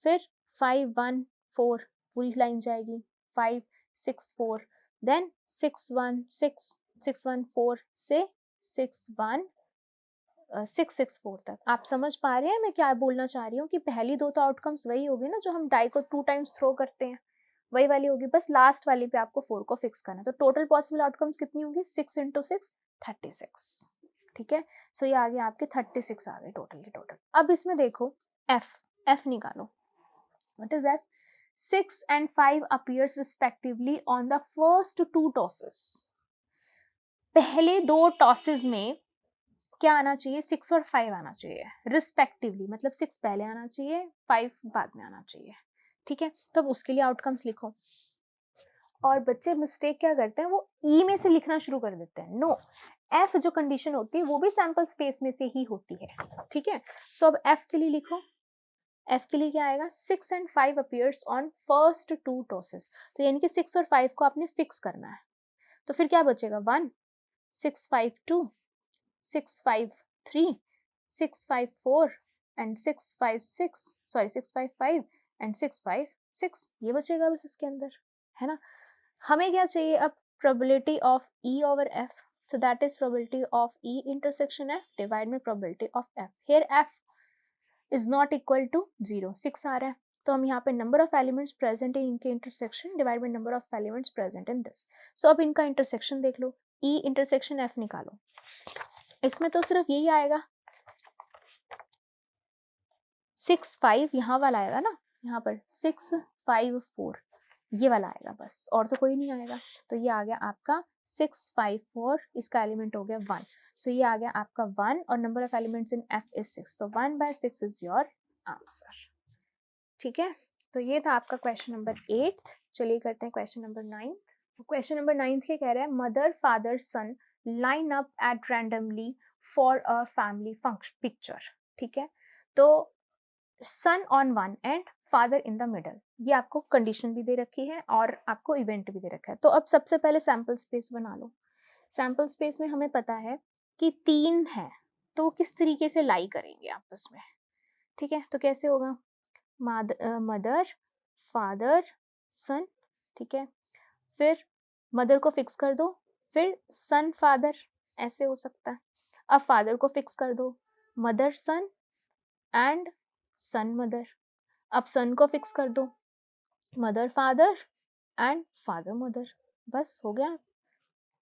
फिर 5 1 4 पूरी लाइन जाएगी 5 6 4, देन 6 1 6 6 1 4 से 6 1 6 6 4 तक। आप समझ पा रहे हैं मैं क्या बोलना चाह रही हूँ कि पहली दो तो आउटकम्स वही होगी ना जो हम डाई को 2 टाइम्स थ्रो करते हैं, वही वाली होगी, बस लास्ट वाली पे आपको 4 को फिक्स करना है। तो टोटल पॉसिबल आउटकम्स कितनी होगी, 6 × 6 36, ठीक है। सो ये आ गया आपके 36 आ गए टोटल के टोटल। अब इसमें देखो एफ निकालो, what is F, 6 and 5 appears respectively on the first 2 tosses। पहले दो टॉसेस में क्या आना चाहिए, 6 और 5 आना चाहिए रिस्पेक्टिवली, मतलब 6 पहले आना चाहिए 5 बाद में आना चाहिए, ठीक है। तो अब उसके लिए आउटकम्स लिखो, और बच्चे मिस्टेक क्या करते हैं, वो ई में से लिखना शुरू कर देते हैं। नो, एफ जो कंडीशन होती है वो भी सैंपल स्पेस में से ही होती है, ठीक है। सो अब एफ के लिए लिखो, एफ के लिए क्या आएगा, 6 and 5 appears on first 2 tosses, तो यानी कि 6 और 5 को आपने फिक्स करना है, तो फिर क्या बचेगा 1 6 5 2 6 5 3 6 5 4 and 6 5 6 सॉरी 6 5 5 and 6 5 6, ये बचेगा बस इसके अंदर, है ना। हमें क्या चाहिए अब, probability of E over F, so that is probability of E intersection F divide में probability of F. Here F is not equal to 0, 6 आ रहा है, तो हम यहाँ पे number of elements present in इनके intersection divide by number of elements present in this. So अब इनका इंटरसेक्शन देख लो, ई इंटरसेक्शन एफ निकालो, इसमें तो सिर्फ यही आएगा 6 5, यहाँ वाला आएगा ना, यहाँ पर 6 5 4 ये वाला आएगा बस, और तो कोई नहीं आएगा। तो ये आ गया आपका 6 5 4, इसका एलिमेंट हो गया 1, सो ये आ गया आपका 1, और number of elements in F is 6, तो 1/6 इज योर आंसर, ठीक है। तो ये था आपका क्वेश्चन नंबर 8। चलिए करते हैं क्वेश्चन नंबर 9। क्वेश्चन नंबर 9 क्या कह रहा है, mother father son line up at randomly for a family function picture, ठीक है। तो son on one and father in the middle, ये आपको कंडीशन भी दे रखी है और आपको इवेंट भी दे रखा है। तो अब सबसे पहले सैंपल स्पेस बना लो। सैंपल स्पेस में हमें पता है कि 3 है, तो किस तरीके से लाई करेंगे आपस में, ठीक है। तो कैसे होगा, मदर फादर सन, ठीक है, फिर मदर को फिक्स कर दो, फिर सन फादर, ऐसे हो सकता है। अब फादर को फिक्स कर दो, mother son and son mother. अब सन को फिक्स कर दो, mother father and father mother, बस हो गया,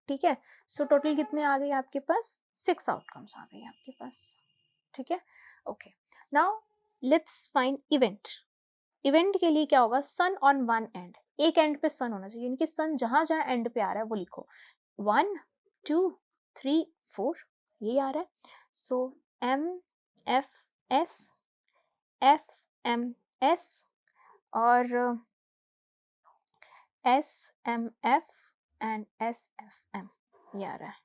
ठीक है। सो टोटल कितने आ गए आपके पास, 6 आउटकम्स आ गए आपके पास, ठीक है। Okay, now let's find event. Event के लिए क्या होगा, सन ऑन वन एंड, एक एंड पे सन होना चाहिए, यानी कि सन जहां जहां एंड पे आ रहा है वो लिखो, 1 2 3 4 ये आ रहा है। सो MFS FMS और SMF एंड SFM ये आ रहा है,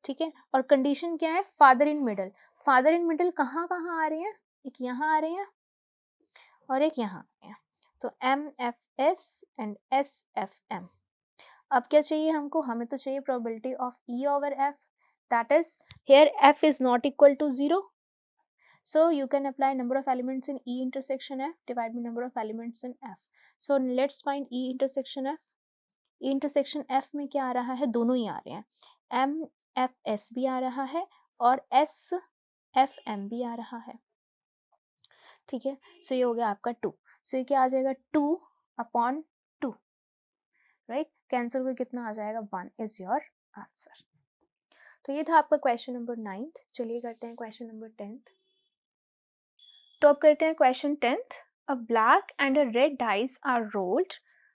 ठीक है। और कंडीशन क्या है, father in middle. Father in middle कहाँ कहाँ आ रहे हैं, एक यहाँ आ रहे हैं और एक यहाँ आ रहे हैं, तो MFS एंड SFM। अब क्या चाहिए हमको, हमें तो चाहिए probability of E over F, that is here F is not equal to 0, so you can apply number of elements in E intersection F divided by number of elements in F. So let's find E intersection F. E intersection F में क्या आ रहा है, दोनों ही आ रहे हैं, MFS भी आ रहा है और SFM भी आ रहा है, ठीक है। सो ये हो गया आपका 2, सो ये क्या आ जाएगा 2/2, राइट, कैंसिल को कितना आ जाएगा 1 इज योर आंसर। तो ये था आपका क्वेश्चन नंबर 9। चलिए करते हैं क्वेश्चन नंबर 10। तो अब करते हैं question 10th। A black and a red dice are rolled.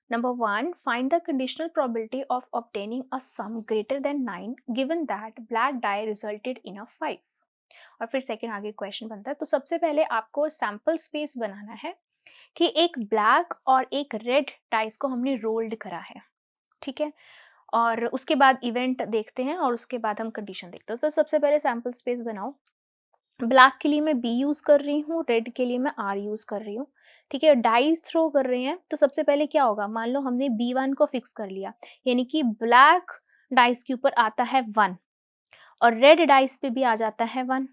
Number 1, find the conditional probability of obtaining a sum greater than 9 given that black die resulted in a 5। और फिर सेकंड आगे क्वेश्चन बनता है। तो सबसे पहले आपको सैंपल स्पेस बनाना है कि एक ब्लैक और एक रेड डाइस को हमने रोल्ड करा है, ठीक है। और उसके बाद इवेंट देखते हैं और उसके बाद हम कंडीशन देखते हैं। तो सबसे पहले सैम्पल स्पेस बनाओ। ब्लैक के लिए मैं बी यूज कर रही हूँ, रेड के लिए मैं आर यूज कर रही हूँ, ठीक है। डाइस थ्रो कर रहे हैं तो सबसे पहले क्या होगा, मान लो हमने B1 को फिक्स कर लिया, यानी कि ब्लैक डाइस के ऊपर आता है 1 और रेड डाइस पे भी आ जाता है 1,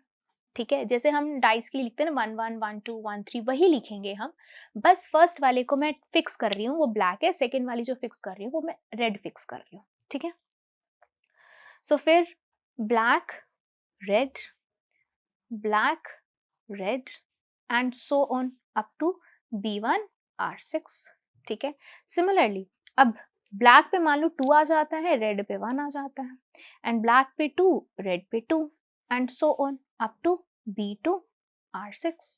ठीक है। जैसे हम डाइस के लिए लिखते हैं ना 1 1 1 2 1 3, वही लिखेंगे हम, बस फर्स्ट वाले को मैं फिक्स कर रही हूँ वो ब्लैक है, सेकेंड वाली जो फिक्स कर रही हूँ वो मैं रेड फिक्स कर रही हूँ, ठीक है। सो फिर black red black, red and so on up to B1 R6, ठीक है। सिमिलरली अब ब्लैक पे मान लो 2 आ जाता है, रेड पे 1 आ जाता है, एंड ब्लैक पे 2, रेड पे 2 and so on up to B2 R6।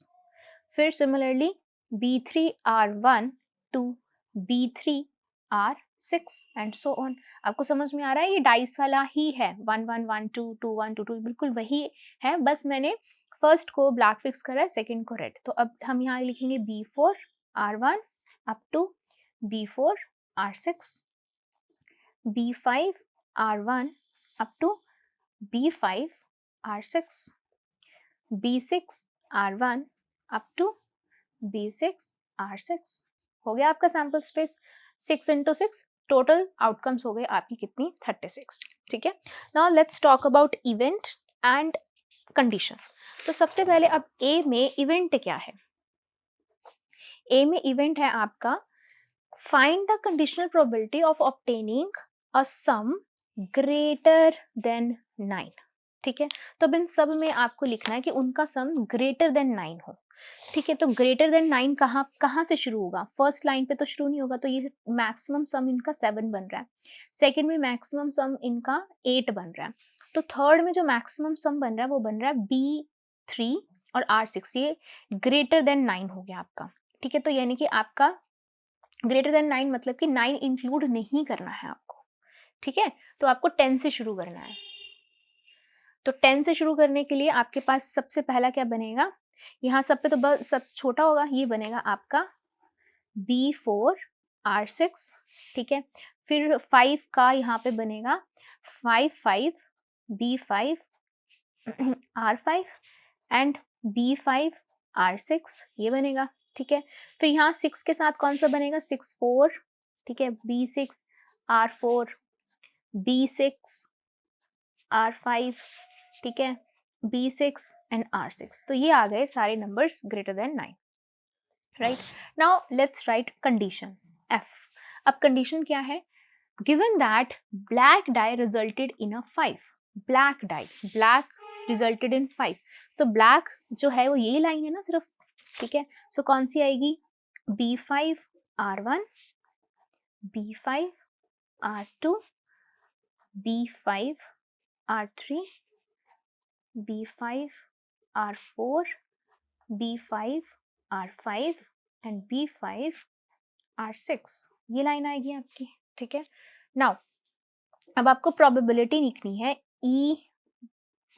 फिर similarly B3 R1 to B3 R6 and so on. आपको समझ में आ रहा है, ये डाइस वाला ही है, 1 1 1 2 2 1 2 2 बिल्कुल वही है, बस मैंने फर्स्ट को ब्लैक फिक्स करा है, सेकंड को रेड। तो अब हम यहाँ लिखेंगे B4 R1 up to B4 R6, B5 R1 up to B5 R6, B6 R1 up to B6 R6। हो गया आपका sample space 6 into 6, total outcomes हो गए आपकी कितनी, 36, ठीक है। Now let's talk about event and condition. तो सबसे पहले अब ए में इवेंट क्या है, ए में इवेंट है आपका find the conditional probability of obtaining a sum greater than 9, ठीक है। तो अब इन सब में आपको लिखना है कि उनका सम ग्रेटर देन 9 हो, ठीक है। तो ग्रेटर देन 9 कहाँ से शुरू होगा, फर्स्ट लाइन पे तो शुरू नहीं होगा, तो ये मैक्सिमम सम इनका 7 बन रहा है, सेकंड में मैक्सिमम सम इनका 8 बन रहा है, तो थर्ड में जो मैक्सिमम सम बन रहा है वो बन रहा है B3 और R6, ये ग्रेटर देन 9 हो गया आपका, ठीक है। तो यानी कि आपका ग्रेटर देन 9 मतलब कि 9 इंक्लूड नहीं करना है आपको, ठीक है। तो आपको 10 से शुरू करना है, तो 10 से शुरू करने के लिए आपके पास सबसे पहला क्या बनेगा, यहाँ सब पे तो बस सब छोटा होगा, ये बनेगा आपका B4 R6, ठीक है। फिर 5 का यहाँ पे बनेगा 5 5 B5 R5 and B5 R6, ये बनेगा, ठीक है। फिर यहाँ 6 के साथ कौन सा बनेगा, 6 4, ठीक है, B6 R4 B6 R5, ठीक है, B6 एंड R6। तो ये आ गए सारे numbers greater than 9, right. Now let's right condition F। अब कंडीशन क्या है, given that black die resulted in a 5, black dye, black resulted in 5, तो ब्लैक जो है वो यही लाइन है ना सिर्फ, ठीक है। सो कौन सी आएगी, B5 R1 B5 R2 B5 R3 B5 R4 B5 R5 and B5 R6, ये लाइन आएगी आपकी, ठीक है। नाउ अब आपको प्रोबेबिलिटी लिखनी है E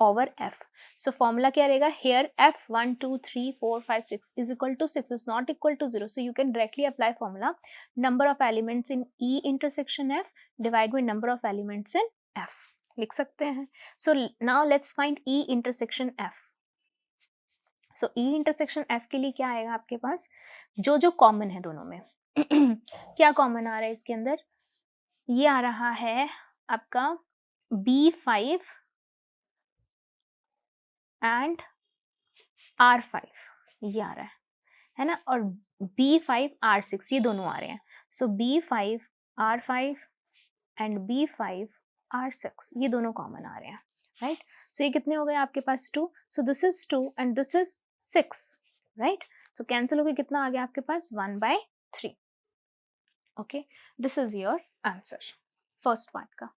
over F। So formula क्या रहेगा, here F 1 2 3 4 5 6 is equal to 6 is not equal to 0, so you can directly apply formula number of elements in E intersection F divide by number of elements in F, लिख सकते हैं। So now let's find E intersection F। So E intersection F के लिए क्या आएगा आपके पास, जो जो कॉमन है दोनों में क्या कॉमन आ रहा है इसके अंदर, ये आ रहा है आपका B5 एंड R5, ये आ रहा है ना, और B5 R6 ये दोनों आ रहे हैं। सो B5 R5 and B5 R6 ये दोनों कॉमन आ रहे हैं, राइट। सो ये कितने हो गए आपके पास 2, so this is 2 and this is 6, right. तो कैंसिल हो गया, कितना आ गया आपके पास 1/3, okay. This is your answer first part का,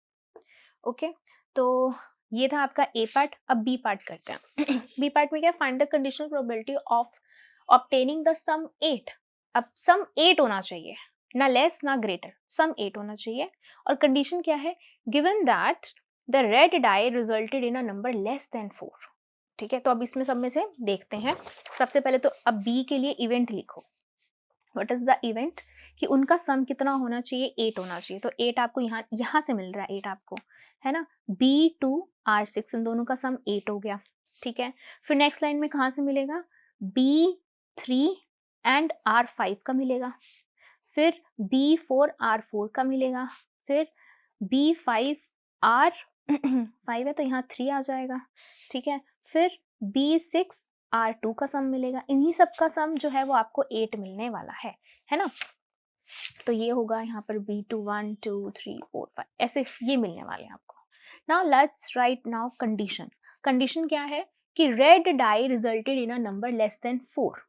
ओके। तो ये था आपका ए पार्ट। अब बी पार्ट करते हैं। बी पार्ट में क्या, find the conditional probability of obtaining the sum 8। अब सम 8 होना चाहिए, ना लेस ना ग्रेटर, सम 8 होना चाहिए, और कंडीशन क्या है, given that the red die resulted in a number less than 4, ठीक है। तो अब इसमें सब में से देखते हैं, सबसे पहले तो अब बी के लिए इवेंट लिखो, व्हाट इज द इवेंट कि उनका सम कितना होना चाहिए, 8 होना चाहिए। तो 8 आपको यहाँ से मिल रहा है, 8 आपको है ना। B2 R6 इन दोनों का सम 8 हो गया, ठीक है। फिर नेक्स्ट लाइन में कहाँ से मिलेगा, B3 एंड R5 का मिलेगा, फिर B4 R4 का मिलेगा, फिर B5 R5 है तो यहाँ 3 आ जाएगा, ठीक है। फिर B6 R2 का सम मिलेगा। इन्हीं सब का सम जो है वो आपको 8 मिलने वाला है ना। तो ये होगा यहाँ पर B2 1 2 3 4 5 ऐसे ये मिलने वाले हैं आपको। Now let's write now condition. Condition क्या है कि red die resulted in a number less than 4।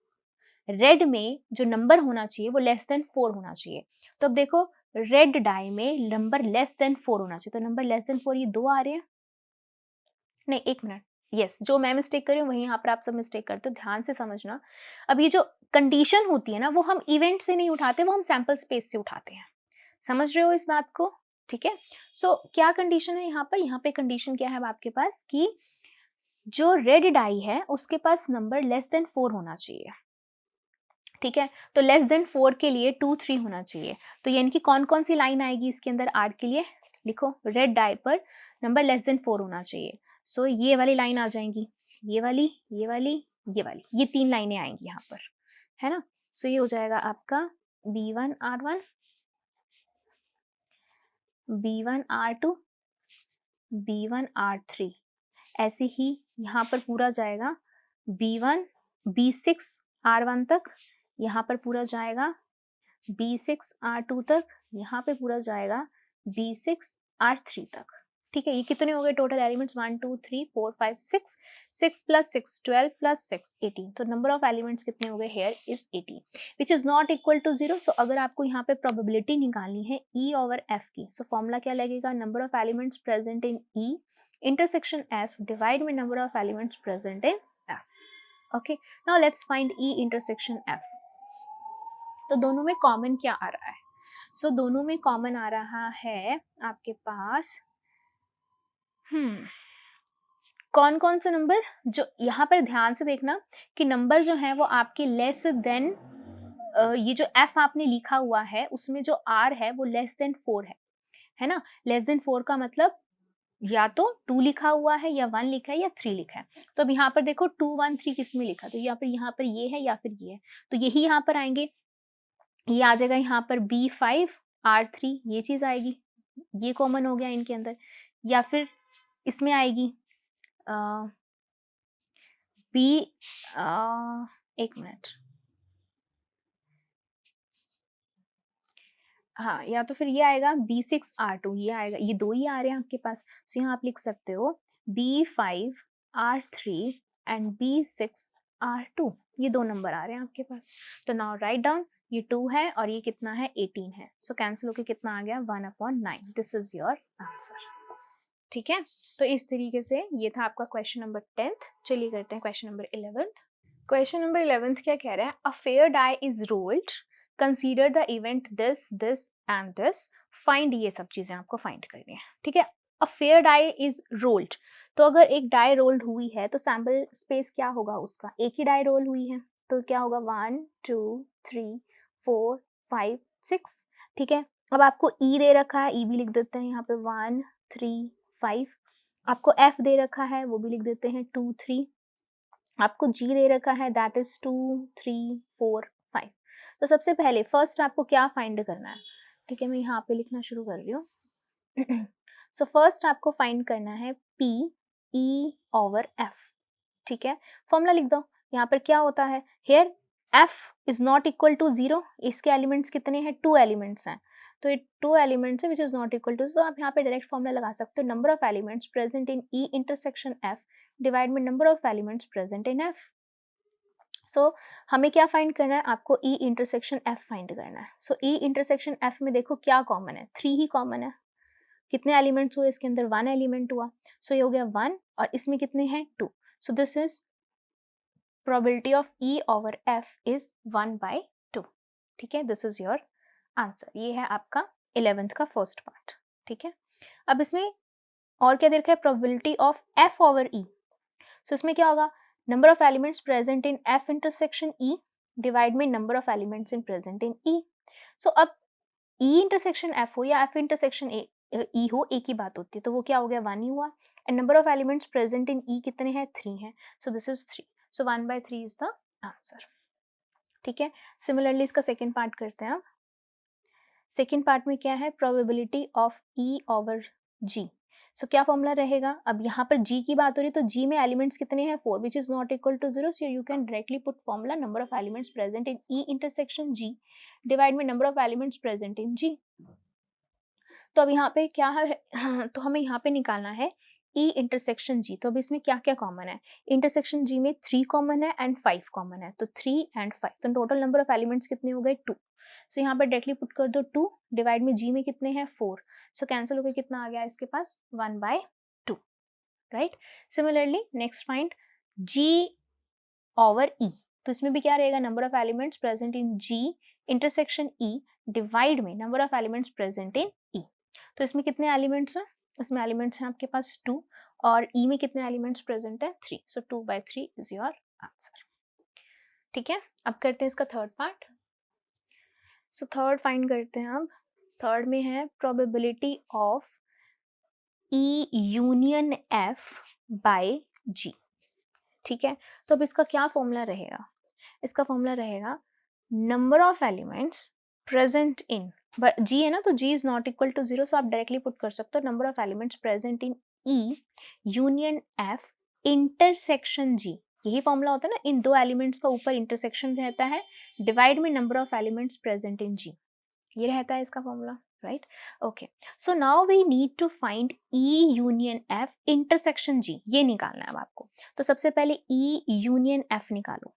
Red में जो नंबर होना चाहिए वो लेस देन 4 होना चाहिए। तो अब देखो रेड डाई में नंबर लेस देन 4 होना चाहिए, तो नंबर लेस देन 4 ये 2 आ रहे हैं, नहीं एक मिनट, यस जो मैं मिस्टेक कर रही हूँ वही यहाँ पर आप सब मिस्टेक करते हो, ध्यान से समझना। अब ये जो कंडीशन होती है ना वो हम इवेंट से नहीं उठाते, वो हम सैंपल स्पेस से उठाते हैं, समझ रहे हो इस बात को, ठीक है। सो क्या कंडीशन है यहाँ पर, यहाँ पे कंडीशन क्या है आपके पास कि जो रेड डाई है उसके पास नंबर लेस देन 4 होना चाहिए, ठीक है। तो लेस देन 4 के लिए 2 3 होना चाहिए। तो यानी कि कौन कौन सी लाइन आएगी इसके अंदर, आर के लिए लिखो रेड डाई पर नंबर लेस देन 4 होना चाहिए। सो ये वाली लाइन आ जाएंगी, ये वाली ये वाली ये वाली, ये 3 लाइनें आएंगी यहाँ पर, है ना। सो ये हो जाएगा आपका B1 R1 B1 R2 B1 R3। ऐसे ही यहाँ पर पूरा जाएगा B1 B6 R1 तक, यहाँ पर पूरा जाएगा B6 R2 तक, यहाँ पे पूरा जाएगा B6 R3 तक, ठीक है। ये कितने हो गए टोटल एलिमेंट्स, 1 2 3 4 5 6, 6 + 6 12 + 6 18। तो नंबर ऑफ एलिमेंट्स कितने हो गए, here is 18 which is not equal to 0। सो अगर आपको यहाँ पे प्रोबेबिलिटी निकालनी है E ओवर F की, सो फॉर्मूला क्या लगेगा, number of elements present in E intersection F divide by number of elements present in F. Okay, now let's find E intersection F. तो दोनों में कॉमन क्या आ रहा है, सो दोनों में कॉमन आ रहा है आपके पास कौन कौन से नंबर, जो यहाँ पर ध्यान से देखना कि नंबर जो है वो आपके लेस देन ये जो F आपने लिखा हुआ है उसमें जो R है वो लेस देन 4 है ना। लेस देन 4 का मतलब या तो 2 लिखा हुआ है या 1 लिखा है या 3 लिखा है। तो अब यहाँ पर देखो 2 1 3 किस में लिखा, तो यहाँ पर ये है या फिर ये है, तो यही यहाँ पर आएंगे। ये आ जाएगा यहाँ पर B5 R3, ये चीज आएगी, ये कॉमन हो गया इनके अंदर। या फिर इसमें आएगी एक मिनट, हाँ या तो फिर ये आएगा B6 R2, ये आएगा, ये 2 ही आ रहे हैं आपके पास। तो यहाँ आप लिख सकते हो B5 R3 and B6 R2, ये 2 नंबर आ रहे हैं आपके पास। तो नाउ राइट डाउन, ये 2 है और ये कितना है 18 है। सो कैंसिल होके कितना आ गया 1/9। दिस इज योर आंसर, ठीक है। तो इस तरीके से ये था आपका क्वेश्चन नंबर 10th। चलिए करते हैं question number 11th। Question number 11th क्या कह रहा है, a fair die is rolled, consider the event this this and this, find, ये सब चीजें आपको फाइंड करनी है, ठीक है। A fair die is rolled, तो अगर एक डाई रोल्ड हुई है तो सैंपल स्पेस क्या होगा उसका, एक ही डाई रोल हुई है तो क्या होगा 1 2 3 4 5 6, ठीक है। अब आपको E दे रखा है, E भी लिख देते हैं यहाँ पे 1 3 5, आपको F दे रखा है वो भी लिख देते हैं 2 3, आपको G दे रखा है दैट इज 2 3 4 5। तो सबसे पहले फर्स्ट आपको क्या फाइंड करना है, ठीक है, मैं यहाँ पे लिखना शुरू कर रही हूँ। सो फर्स्ट आपको फाइंड करना है P E ओवर F, ठीक है। फॉर्मूला लिख दो, यहाँ पर क्या होता है, here F is not equal to 0, इसके एलिमेंट्स कितने हैं, 2 एलिमेंट्स हैं, तो ये 2 एलिमेंट्स है which is not equal to, तो आप यहाँ पे डायरेक्ट फॉर्मूला लगा सकते हो, number of elements present in E intersection F divide by number of elements present in F। So हमें क्या फाइंड करना है, आपको E इंटरसेक्शन F फाइंड करना है। सो E इंटरसेक्शन F में देखो क्या कॉमन है, 3 ही कॉमन है, कितने एलिमेंट्स हुए इसके अंदर, 1 एलिमेंट हुआ, सो ये हो गया 1 और इसमें कितने हैं 2, so this is probability of E over F is 1/2, ठीक है। दिस इज योर आंसर, ये है आपका 11th का फर्स्ट पार्ट, ठीक है। अब इसमें और क्या दे रखा है, probability of F over E। सो इसमें क्या होगा, number of elements present in F intersection E divide में number of elements in present in E. So अब ई इंटरसेक्शन एफ हो या एफ इंटरसेक्शन ई हो, एक ही बात होती है, तो वो क्या हो गया, 1 ही हुआ। And number of elements present in E कितने हैं, 3 हैं, so this is 3, so 1/3 is the answer. ठीक है, सिमिलरली इसका सेकेंड पार्ट करते हैं। अब सेकेंड पार्ट में क्या है, प्रोबेबिलिटी ऑफ ई ओवर जी। सो क्या फॉर्मूला रहेगा, अब यहाँ पर जी की बात हो रही है तो जी में एलिमेंट्स कितने हैं, 4 which is not equal to 0, so you can directly put formula number of elements present in E intersection G divide में number of elements present in G. तो अब यहाँ पे क्या है, तो हमें यहाँ पे निकालना है ई इंटरसेक्शन जी। तो अब इसमें क्या क्या कॉमन है, इंटरसेक्शन जी में 3 कॉमन है एंड 5 कॉमन है, तो 3 एंड 5, तो टोटल नंबर ऑफ एलिमेंट्स कितने हो गए, 2। सो यहाँ पर डायरेक्टली पुट कर दो 2 डिवाइड में जी में कितने हैं 4, सो कैंसिल होकर कितना आ गया इसके पास 1/2, right. Similarly next find G over E, तो इसमें भी क्या रहेगा, number of elements present in G intersection E divide में number of elements present in E. तो इसमें कितने एलिमेंट्स हैं, इसमें एलिमेंट्स हैं आपके पास 2 और ई में कितने एलिमेंट्स प्रेजेंट है 3, सो 2/3 इज योर आंसर। ठीक है, अब करते हैं इसका third part. So third find करते हैं। अब थर्ड में है probability of E union F by G. ठीक है, तो अब इसका क्या फॉर्मूला रहेगा, इसका फॉर्मूला रहेगा number of elements present in G है ना, तो G is not equal to 0, so आप डायरेक्टली पुट कर सकते हो number of elements present in E union F intersection G. यही फॉर्मूला होता है ना, इन दो एलिमेंट्स का ऊपर इंटरसेक्शन रहता है डिवाइड में number of elements present in G, ये रहता है इसका formula, right. Okay, so now we need to find E union F intersection G, ये निकालना है अब आपको। तो सबसे पहले ई यूनियन एफ निकालो,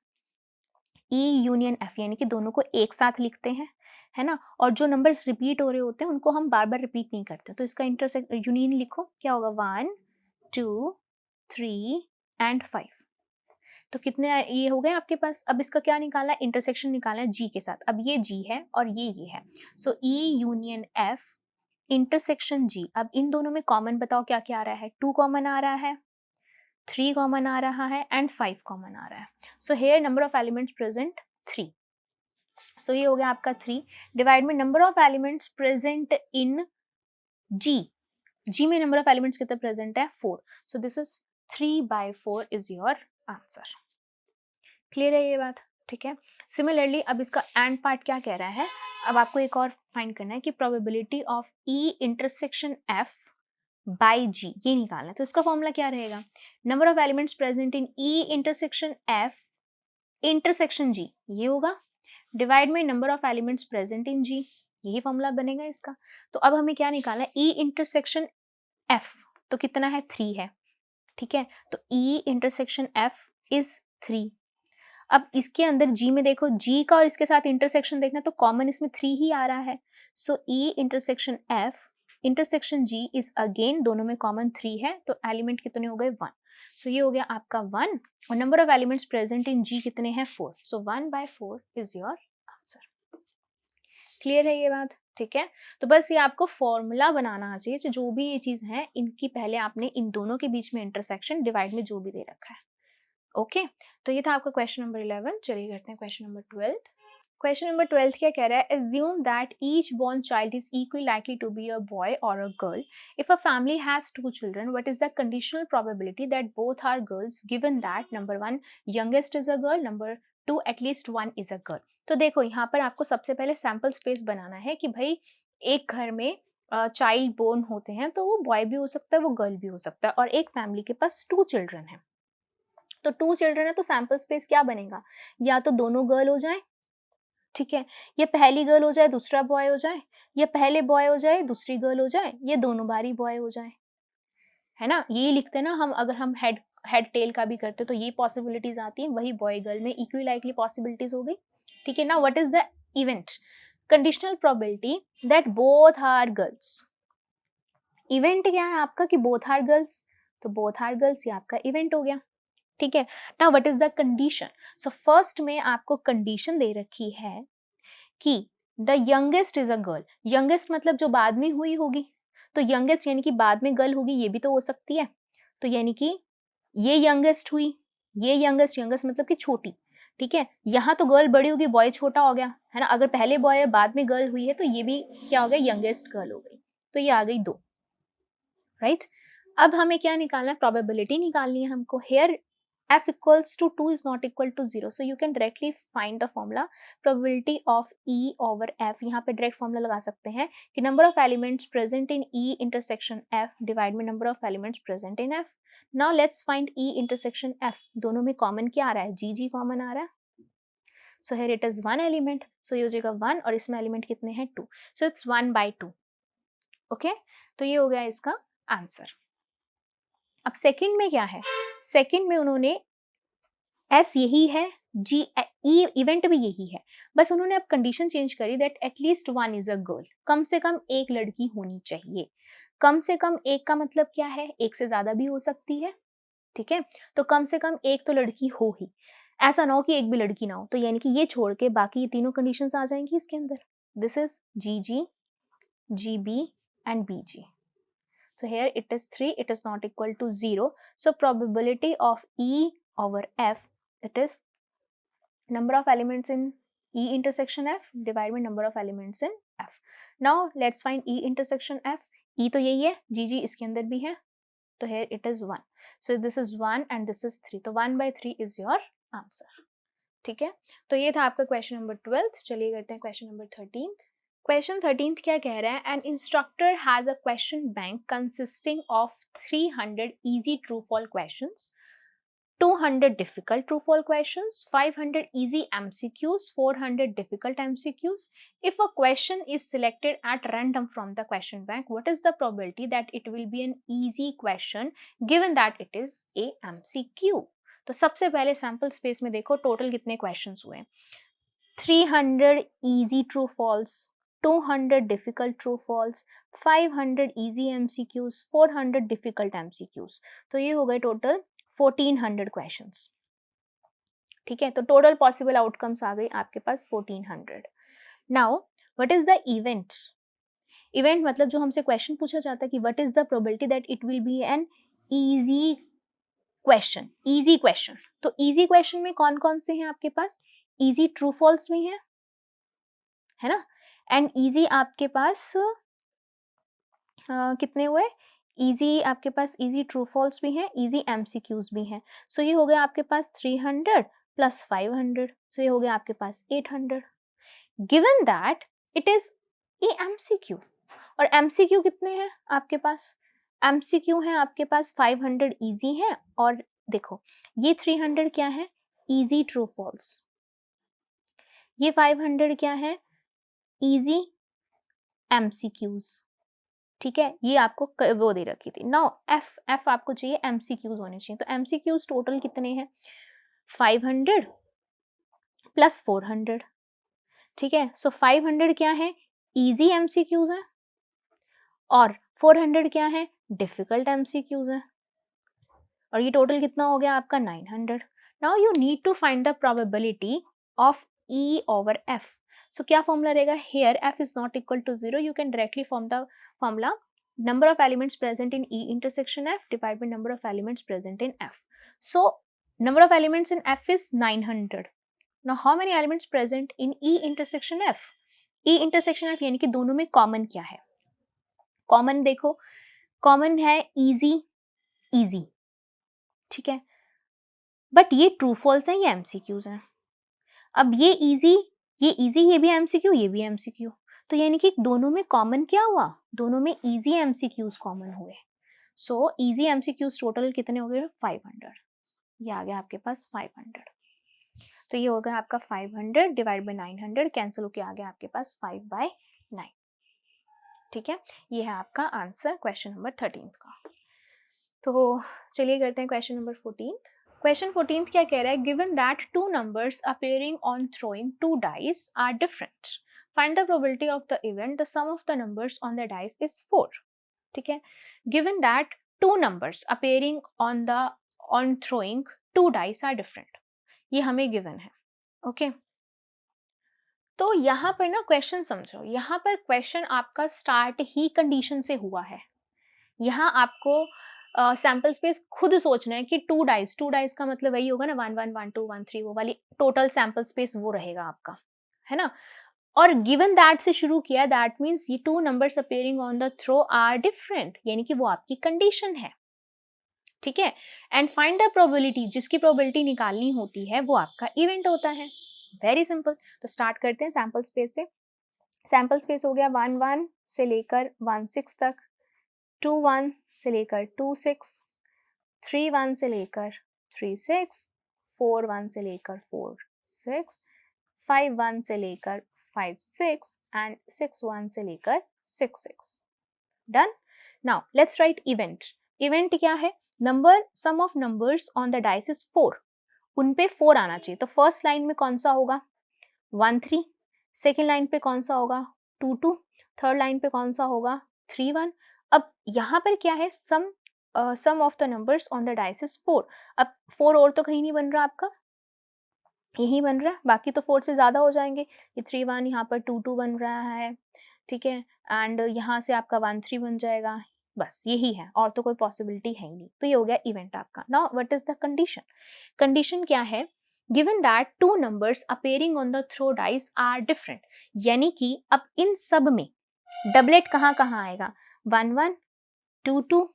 ई यूनियन एफ यानी कि दोनों को एक साथ लिखते हैं, है ना, और जो नंबर्स रिपीट हो रहे होते हैं उनको हम बार बार रिपीट नहीं करते, तो इसका यूनियन लिखो, क्या होगा 1 2 3 एंड 5, तो कितने ये हो गए आपके पास। अब इसका क्या निकालना है, इंटरसेक्शन निकालना है जी के साथ। अब ये जी है और ये है, सो ई यूनियन एफ इंटरसेक्शन जी। अब इन दोनों में कॉमन बताओ क्या क्या आ रहा है, 2 कॉमन आ रहा है, 3 कॉमन आ रहा है एंड 5 कॉमन आ रहा है। So here number of elements present 3, so ये हो गया आपका 3 डिवाइड में number of elements present in G. G में नंबर ऑफ एलिमेंट्स कितने प्रेजेंट है 4, so this is 3/4 is your answer. Clear है ये बात, ठीक है। सिमिलरली अब इसका एंड पार्ट क्या कह रहा है, अब आपको एक और फाइंड करना है कि probability of E intersection F by G, ये निकालना है। तो इसका फॉर्मूला क्या रहेगा, number of elements present in E intersection F intersection G, ये होगा डिवाइड में number of elements present in G, यही फॉर्मूला बनेगा इसका। तो अब हमें क्या निकालना है, ई इंटरसेक्शन एफ, तो कितना है 3 है, ठीक है, तो ई इंटरसेक्शन एफ इज 3। अब इसके अंदर जी में देखो, जी का और इसके साथ इंटरसेक्शन देखना, तो कॉमन इसमें 3 ही आ रहा है, so E intersection F intersection G is again, दोनों में कॉमन 3 है, तो एलिमेंट कितने हो गए 1, सो ये हो गया आपका 1 और number of elements present in G कितने हैं 4, so 1/4 is your answer. Clear है ये बात, ठीक है। तो बस ये आपको फॉर्मूला बनाना चाहिए, जो भी ये चीज है इनकी पहले आपने इन दोनों के बीच में इंटरसेक्शन डिवाइड में जो भी दे रखा है, ओके। तो ये था आपका क्वेश्चन नंबर 11। चलिए करते हैं क्वेश्चन नंबर 12। क्वेश्चन नंबर 12 क्या कह रहा है, assume that each born child is equally likely to be a boy or a girl. If a family has 2 children, what is the conditional probability that both are girls given that number 1 youngest is a girl, number 2 at least 1 is a girl. तो देखो यहाँ पर आपको सबसे पहले सैम्पल स्पेस बनाना है कि भाई एक घर में चाइल्ड बोर्न होते हैं, तो वो बॉय भी हो सकता है, वो गर्ल भी हो सकता है, और एक फैमिली के पास 2 चिल्ड्रन है, तो 2 चिल्ड्रन है, तो सैम्पल स्पेस क्या बनेगा, या तो दोनों गर्ल हो जाए, ठीक है, ये पहली गर्ल हो जाए दूसरा बॉय हो जाए, या पहले बॉय हो जाए दूसरी गर्ल हो जाए, ये दोनों बारी बॉय हो जाए, है ना, ये लिखते हैं ना हम। अगर हम हेड टेल का भी करते तो ये पॉसिबिलिटीज आती है, वही बॉय गर्ल में इक्वली लाइकली पॉसिबिलिटीज हो गई, ठीक है ना। What is the event, conditional probability that both are girls. Event क्या है आपका कि बोथ आर गर्ल्स, तो बोथ आर गर्ल्स ये आपका इवेंट हो गया, ठीक है। Now what is the condition, so first में आपको कंडीशन दे रखी है कि the youngest is a girl. Youngest मतलब जो बाद में हुई होगी, तो यंगेस्ट यानी कि बाद में गर्ल होगी, ये भी तो हो सकती है, तो यानी कि ये यंगेस्ट हुई, ये यंगेस्ट, यंगेस्ट मतलब कि छोटी, ठीक है, यहाँ तो गर्ल बड़ी होगी, बॉय छोटा हो गया है ना, अगर पहले बॉय है बाद में गर्ल हुई है तो ये भी क्या हो गया, यंगेस्ट गर्ल हो गई, तो ये आ गई 2, राइट। अब हमें क्या निकालना है, प्रोबेबिलिटी निकालनी है हमको। Here f equals to 2 is not equal to 0, so you can directly find the formula probability of e over f। यहाँ पे डायरेक्ट फॉर्मूला लगा सकते हैं कि number of elements present in e intersection f divide में number of elements present in f। Now let's find e intersection f। दोनों में कॉमन क्या आ रहा है, g कॉमन आ रहा है, so here it is 1 element, so ये हो जाएगा 1 और इसमें एलिमेंट कितने हैं 2, सो इट्स 1/2। ओके, तो ये हो गया इसका आंसर। अब सेकंड में क्या है, सेकंड में उन्होंने एस यही है, जी ई इवेंट भी यही है, बस उन्होंने अब कंडीशन चेंज करी that at least 1 is a girl, कम से कम एक लड़की होनी चाहिए। कम से कम एक का मतलब क्या है, एक से ज्यादा भी हो सकती है, ठीक है, तो कम से कम एक तो लड़की हो ही, ऐसा ना हो कि एक भी लड़की ना हो, तो यानी कि ये छोड़ के बाकी ये तीनों कंडीशंस आ जाएंगी इसके अंदर। This is G B and B G. So here it is 3, it is not equal to 0. So probability of E over F, it is number of elements in E intersection F divided by number of elements in F. Now let's find E intersection F. E तो यही है, G इसके अंदर भी है, तो here it is 1. So this is 1 and this is 3. तो 1/3 is your answer. ठीक है, तो ये था आपका क्वेश्चन नंबर 12। चलिए करते हैं क्वेश्चन नंबर 13। क्वेश्चन 13 क्या कह रहा है, N instructor has a question bank consisting of 300 easy true fall questions, 200 difficult true false questions, 500 easy MCQs, 400 difficult MCQs. If a question is selected at random from the question bank, what is the probability that it will be an easy question given that it is a MCQ? तो सबसे पहले सैम्पल स्पेस में देखो टोटल कितने क्वेश्चंस हुए, 300 easy true false, 200 difficult true false, 500 easy MCQs, 400 difficult MCQs, तो ये हो गए टोटल 1400 क्वेश्चंस। ठीक है, तो टोटल पॉसिबल आउटकम्स आ गए आपके पास 1400। Now what is the event, event मतलब जो हमसे क्वेश्चन पूछा जाता है कि what is the probability that it will be an easy question, easy question. तो इजी क्वेश्चन में कौन कौन से हैं आपके पास, इजी ट्रू फॉल्स में है ना, एंड इजी आपके पास कितने हुए, इजी आपके पास इजी ट्रू फॉल्स भी हैं, इजी एमसीक्यूज भी हैं। सो ये हो गया आपके पास 300 प्लस 500, सो ये हो गया आपके पास 800। Given that it is A MCQ, और एमसीक्यू कितने हैं आपके पास, एमसीक्यू हैं आपके पास 500 इजी हैं, और देखो ये 300 क्या है, इजी ट्रू फॉल्स, ये 500 क्या है, इजी एमसीक्यूज। ठीक है, ये आपको वो दे रखी थी। नाउ एफ आपको चाहिए एमसीक्यूज होने चाहिए, तो एमसीक्यूज टोटल कितने हैं, 500 प्लस 400। ठीक है, सो 500 क्या है, इजी एमसीक्यूज है, और 400 क्या है, डिफिकल्ट एमसीक्यूज है, और ये टोटल कितना हो गया आपका 900। Now you need to find the probability of E over F. So क्या फॉर्मूला रहेगा, here F is not equal to 0, you can directly form the formula number of elements present in E intersection F divided by number of elements present in F. So number of elements in F is 900. Now how many elements present in E intersection F? E intersection F यानी कि दोनों में कॉमन क्या है, कॉमन देखो, कॉमन है easy, easy, ठीक है, बट ये ट्रू फॉल्स है, ये MCQs हैं। अब ये इजी, ये भी एमसीक्यू, ये भी एमसीक्यू, तो यानी कि दोनों में कॉमन क्या हुआ, दोनों में इजी एमसीक्यूज कॉमन हुए। सो इजी एमसीक्यूज टोटल कितने हो गए, 500। ये आ गया आपके पास 500, तो ये हो गया आपका 500 डिवाइड बाई 900, कैंसिल होके आ गया आपके पास 5/9। ठीक है, ये है आपका आंसर क्वेश्चन नंबर 13 का। तो चलिए करते हैं क्वेश्चन नंबर 14। क्वेश्चन 14 क्या कह रहा है, given that two numbers appearing on throwing two dice are different, find the probability of the event the sum of the numbers on the dice is 4। ठीक है, given that two numbers appearing on throwing two dice are different, ये हमें गिवन है। ओके, तो यहाँ पर ना क्वेश्चन समझो, यहाँ पर क्वेश्चन आपका स्टार्ट ही कंडीशन से हुआ है। यहाँ आपको सैम्पल स्पेस खुद सोचना है कि 2 डाइस का मतलब वही होगा ना 1 1 1 2 1 3, वो वाली टोटल सैम्पल स्पेस वो रहेगा आपका, है ना। और गिवन दैट से शुरू किया, दैट मीन्स ये 2 numbers appearing on the throw are different, यानी कि वो आपकी कंडीशन है, ठीक है। एंड फाइंड द प्रोबेबिलिटी, जिसकी प्रोबेबिलिटी निकालनी होती है वो आपका इवेंट होता है। Very simple. तो स्टार्ट करते हैं सैम्पल स्पेस से। सैम्पल स्पेस हो गया 1 1 से लेकर 1 6 तक, 2 1 से लेकर 2 6, 3 1 से लेकर 3 6, 4 1 से लेकर 4 6, 5 1 से लेकर 5 6 एंड 6 1 से लेकर 6 6। Done. Now let's write event. Event क्या है? Number, sum of numbers on the dice is 4, उन पे 4 आना चाहिए। तो फर्स्ट लाइन में कौन सा होगा? 1 3, सेकेंड लाइन पे कौन सा होगा? 2 2, थर्ड लाइन पे कौन सा होगा? 3 1। अब यहाँ पर क्या है? Sum of the numbers on the dice is 4। अब 4 और तो कहीं नहीं बन रहा आपका, यही बन रहा है, बाकी तो 4 से ज़्यादा हो जाएंगे। ये 3 1, यहाँ पर 2 2 बन रहा है, ठीक है। एंड यहाँ से आपका 1 3 बन जाएगा, बस यही है, और तो कोई पॉसिबिलिटी है ही नहीं। तो ये हो गया इवेंट आपका। Now what is the condition? Condition क्या है? Given that 2 numbers appearing on the throw dice are different, यानी कि अब इन सब में डबलेट कहाँ कहाँ आएगा? 1 1, 2 2,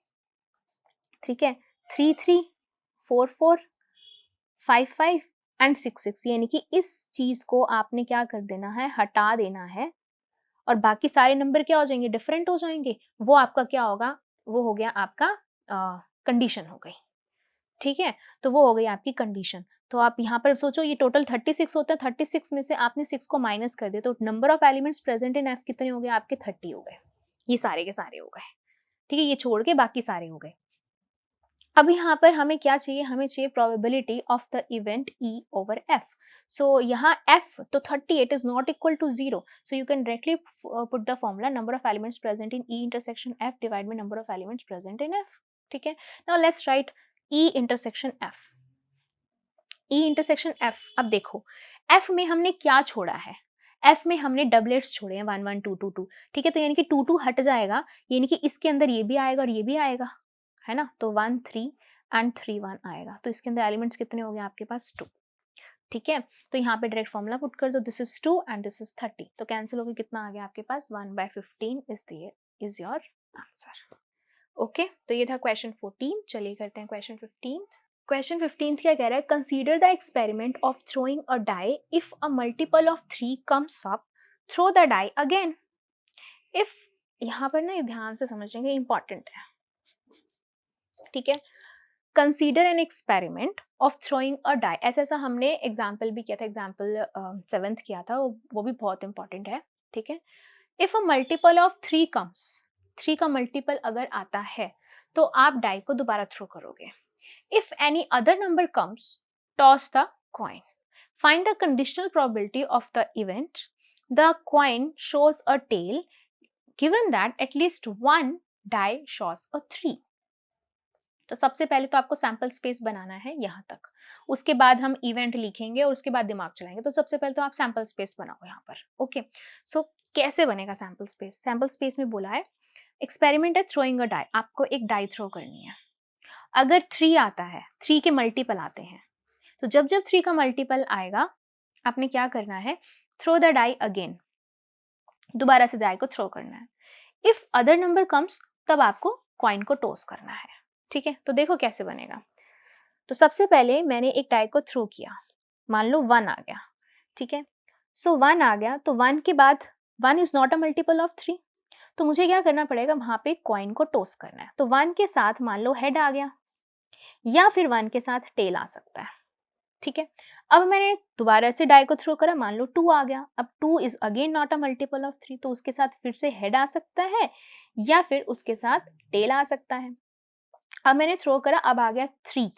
ठीक है, 3 3, 4 4, 5 5 एंड 6 6, यानी कि इस चीज को आपने क्या कर देना है? हटा देना है, और बाकी सारे नंबर क्या हो जाएंगे? डिफरेंट हो जाएंगे। वो आपका क्या होगा? वो हो गया आपका कंडीशन हो गई, ठीक है। तो वो हो गई आपकी कंडीशन। तो आप यहाँ पर सोचो, ये टोटल 36 होता है, 36 में से आपने 6 को माइनस कर दिया, तो number of elements present in F कितने हो गए आपके? 30 हो गए। ये सारे के सारे हो गए, ठीक है, ये छोड़ के बाकी सारे हो गए। अब यहाँ पर हमें क्या चाहिए? हमें चाहिए probability of the event E over F. So यहाँ एफ तो 38 is not equal to 0, so you can directly put the formula number of elements present in E intersection F divide by number of elements present in F, ठीक है। Now let's write E intersection F. E intersection F, अब देखो एफ में हमने क्या छोड़ा है? एफ में हमने डबलेट्स छोड़े हैं 1 1 2 2 2, ठीक है। तो यानी कि 2 2 हट जाएगा, यानी कि इसके अंदर ये भी आएगा और ये भी आएगा, है ना। तो 1 3 एंड 3 1 आएगा, तो इसके अंदर एलिमेंट्स कितने हो गए आपके पास? 2, ठीक है। तो यहाँ पे डायरेक्ट फॉर्मूला पुट कर दो, this is 2 and this is 30, तो कैंसिल होकर कितना आ गया आपके पास? 1/15 इज योर आंसर। ओके, तो ये था क्वेश्चन 14। चलिए करते हैं क्वेश्चन 15। क्वेश्चन 15 क्या कह रहा है? Consider the experiment of throwing a die, if a multiple of 3 comes up, throw the die again. If, यहाँ पर ना ध्यान से समझेंगे, इंपॉर्टेंट है, ठीक है। Consider an experiment of throwing a die, ऐसा हमने एग्जाम्पल भी किया था, एग्जाम्पल 7th किया था, वो भी बहुत इंपॉर्टेंट है, ठीक है। If a multiple of 3 comes, 3 का मल्टीपल अगर आता है तो आप डाई को दोबारा थ्रो करोगे। If any other number comes, toss the coin. Find the conditional probability of the event. The coin shows a tail given that at least one die shows a 3. तो सबसे पहले तो आपको सैम्पल स्पेस बनाना है यहाँ तक, उसके बाद हम इवेंट लिखेंगे और उसके बाद दिमाग चलाएंगे। तो सबसे पहले तो आप सैम्पल स्पेस बनाओ यहाँ पर, ओके। सो कैसे बनेगा सैम्पल स्पेस? सैम्पल स्पेस में बोला है एक्सपेरिमेंट है थ्रोइंग अ डाई, आपको एक डाई थ्रो करनी है। अगर 3 आता है, 3 के मल्टीपल आते हैं, तो जब जब 3 का मल्टीपल आएगा आपने क्या करना है? थ्रो द डाई अगेन, दोबारा से डाई को थ्रो करना है। इफ अदर नंबर कम्स, तब आपको कॉइन को टॉस करना है, ठीक है। तो देखो कैसे बनेगा। तो सबसे पहले मैंने एक डाई को थ्रो किया, मान लो 1 आ गया, ठीक है। सो 1 आ गया, तो 1 के बाद 1 is not a multiple of 3, तो मुझे क्या करना पड़ेगा? वहां पे कॉइन को टॉस करना है। तो 1 के साथ मान लो हेड आ गया, या फिर 1 के साथ टेल आ सकता है, ठीक है। अब मैंने दोबारा से डाई को थ्रो करा, मान लो 2 आ गया। अब 2 is again not a multiple of 3, तो उसके साथ फिर से हेड आ सकता है या फिर उसके साथ टेल आ सकता है। अब मैंने थ्रो करा, अब आ गया 3,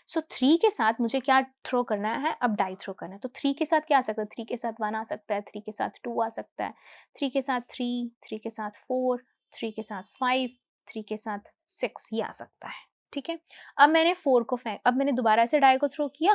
सो 3 के साथ मुझे क्या थ्रो करना है? अब डाई थ्रो करना है। तो 3 के साथ क्या आ सकता है? 3 के साथ 1 आ सकता है, 3 के साथ 2 आ सकता है, 3 के साथ 3, 3 के साथ 4, 3 के साथ 5, 3 के साथ 6, ये आ सकता है, ठीक है। अब मैंने 4 को अब मैंने दोबारा से डाई को थ्रो किया,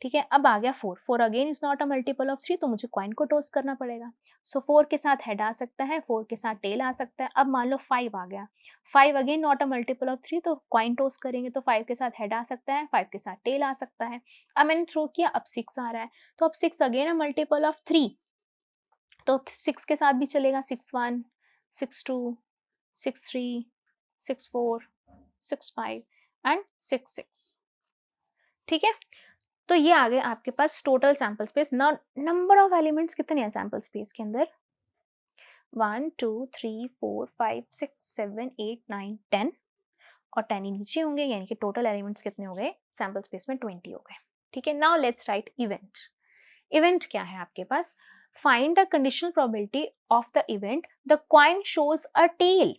ठीक है। अब आ गया 4, 4 again is not a multiple of 3, तो मुझे कॉइन को टॉस करना पड़ेगा। सो 4 के साथ हेड आ सकता है, 4 के साथ टेल आ सकता है। अब मान लो 5 आ गया, 5 again not a multiple of 3, तो कॉइन टॉस करेंगे तो 5 के साथ हेड आ सकता है, 5 के साथ टेल आ सकता है। अब मैंने थ्रो किया, अब 6 आ रहा है, तो अब 6 अगेन अ मल्टीपल ऑफ 3, तो 6 के साथ भी चलेगा, 6 1, 6 2, 6 3, 6 4, 6 5 एंड 6 6। ठीक है, तो ये आ गए आपके पास total sample space. Number of elements कितने हैं सैंपल स्पेस के अंदर? 1 2 3 4 5 6 7 8 9 10 और 10 ही नीचे होंगे, यानी कि टोटल एलिमेंट्स कितने हो गए सैंपल स्पेस में? 20 हो गए। ठीक है, now let's write event. Event क्या है आपके पास? Find the conditional probability of the event the coin shows a tail.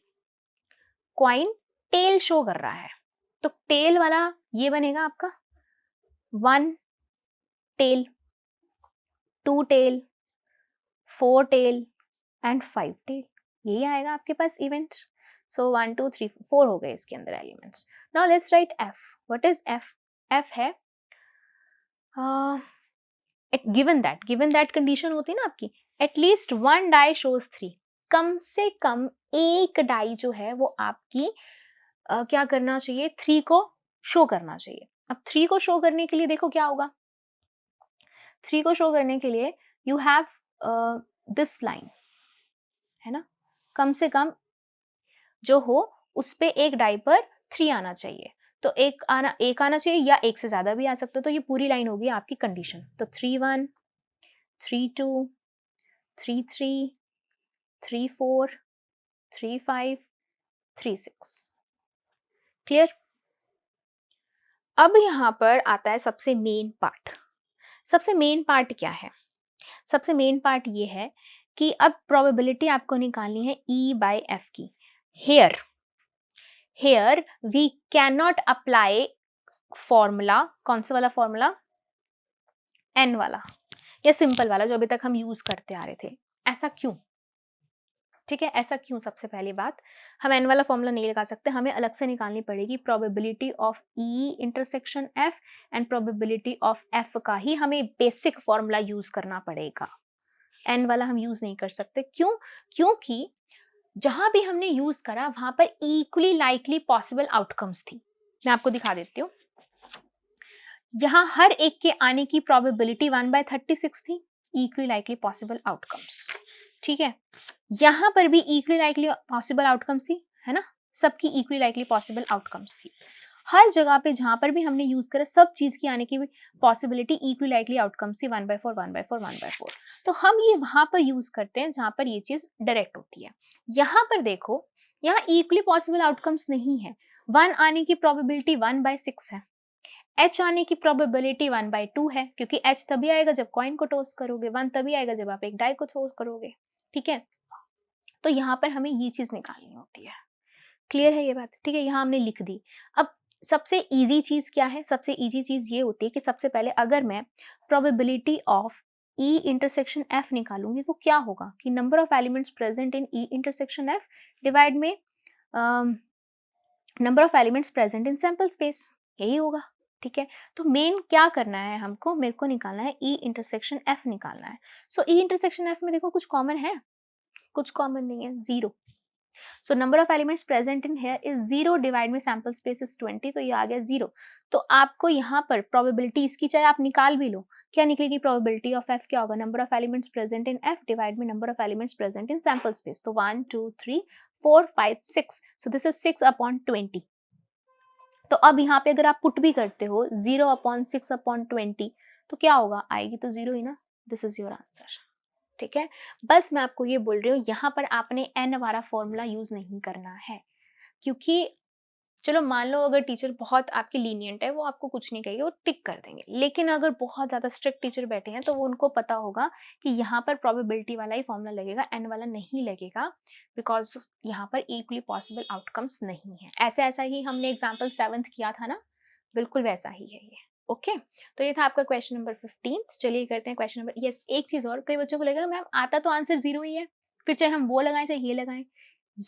Coin tail show कर रहा है, तो टेल वाला ये बनेगा आपका 1 tail, 2 tail, 4 tail and 5 tail, यही आएगा आपके पास इवेंट। सो 1 2 3 4 हो गए इसके अंदर elements. Now let's right F. What is F? F है गिवन दैट कंडीशन होती है ना आपकी, एटलीस्ट 1 डाई शोज 3, कम से कम एक डाई जो है वो आपकी क्या करना चाहिए? 3 को शो करना चाहिए। अब 3 को शो करने के लिए देखो क्या होगा, 3 को शो करने के लिए यू हैव दिस लाइन, है ना, कम से कम जो हो उस पे एक डाई पर 3 आना चाहिए, तो एक आना चाहिए या एक से ज्यादा भी आ सकता है, तो ये पूरी लाइन होगी आपकी कंडीशन। तो 3 1 3 2 3 3 3 4 3 5 3 6। क्लियर? अब यहां पर आता है सबसे मेन पार्ट। सबसे मेन पार्ट क्या है? सबसे मेन पार्ट ये है कि अब प्रोबेबिलिटी आपको निकालनी है E बाय F की। Here we can not apply formula, कौन सा वाला फॉर्मूला? N वाला या सिंपल वाला जो अभी तक हम यूज करते आ रहे थे। ऐसा क्यों? ठीक है, ऐसा क्यों? सबसे पहली बात, हम N वाला फॉर्मूला नहीं लगा सकते, हमें अलग से निकालनी पड़ेगी probability of E intersection F and probability of F का ही हमें बेसिक फॉर्मूला यूज करना पड़ेगा। N वाला हम यूज नहीं कर सकते। क्यों? क्योंकि जहां भी हमने यूज करा वहां पर इक्वली लाइकली पॉसिबल आउटकम्स थी। मैं आपको दिखा देती हूँ, यहां हर एक के आने की प्रोबेबिलिटी 1/36 थी, इक्वली लाइकली पॉसिबल आउटकम्स। ठीक है, यहां पर भी इक्वली लाइकली पॉसिबल आउटकम्स थी, है ना, सबकी इक्वली लाइकली पॉसिबल आउटकम्स थी। हर जगह पे जहां पर भी हमने यूज करा सब चीज की आने की पॉसिबिलिटी इक्वली लाइकली आउटकम्स थी, 1/4 1/4 1/4। तो हम ये वहां पर यूज करते हैं जहां पर ये चीज डायरेक्ट होती है। यहाँ पर देखो, यहाँ इक्वली पॉसिबल आउटकम्स नहीं है। 1 आने की प्रोबेबिलिटी 1/6 है, H आने की प्रोबेबिलिटी 1/2 है, क्योंकि H तभी आएगा जब कॉइन को टॉस करोगे, 1 तभी आएगा जब आप एक डाई को थ्रो करोगे। ठीक है, तो यहाँ पर हमें ये चीज निकालनी होती है। क्लियर है ये बात? ठीक है, यहाँ हमने लिख दी। अब सबसे इजी चीज क्या है? सबसे इजी चीज ये होती है कि सबसे पहले अगर मैं probability of E intersection F निकालूंगी, वो क्या होगा कि number of elements present in E intersection F divide में number of elements present in sample space, यही होगा। ठीक है, तो मेन क्या करना है हमको? मेरे को निकालना है E इंटरसेक्शन F निकालना है। सो E इंटरसेक्शन F में देखो कुछ कॉमन है? कुछ कॉमन नहीं है, 0। So number of elements present in here is 0 divide में सैंपल स्पेस इज 20, तो ये आ गया 0। तो आपको यहाँ पर प्रोबेबिलिटी इसकी चाहे आप निकाल भी लो, क्या निकलेगी? प्रोबेबिलिटी ऑफ F क्या होगा? Number of elements present in F divide में number of elements present in sample space. तो 1 2 3 4 5 6, सो दिस इज 6/20। तो अब यहाँ पे अगर आप पुट भी करते हो 0/6/20, तो क्या होगा? आएगी तो 0 ही ना। This is your answer. ठीक है, बस मैं आपको ये बोल रही हूँ, यहाँ पर आपने N वाला फॉर्मूला यूज नहीं करना है, क्योंकि चलो मान लो अगर टीचर बहुत आपके लीनियंट है, वो आपको कुछ नहीं कहेंगे, वो टिक कर देंगे। लेकिन अगर बहुत ज्यादा स्ट्रिक्ट टीचर बैठे हैं तो वो उनको पता होगा कि यहाँ पर प्रोबेबिलिटी वाला ही फॉर्मूला लगेगा, N वाला नहीं लगेगा, बिकॉज यहाँ पर इक्वली पॉसिबल आउटकम्स नहीं है। ऐसा ही हमने एग्जाम्पल 7th किया था ना, बिल्कुल वैसा ही है ये। ओके, तो ये था आपका क्वेश्चन नंबर 15। चलिए करते हैं क्वेश्चन नंबर, यस एक चीज और, कई बच्चों को लगेगा मैम आता तो आंसर 0 ही है, फिर चाहे हम वो लगाएं चाहे ये लगाएं।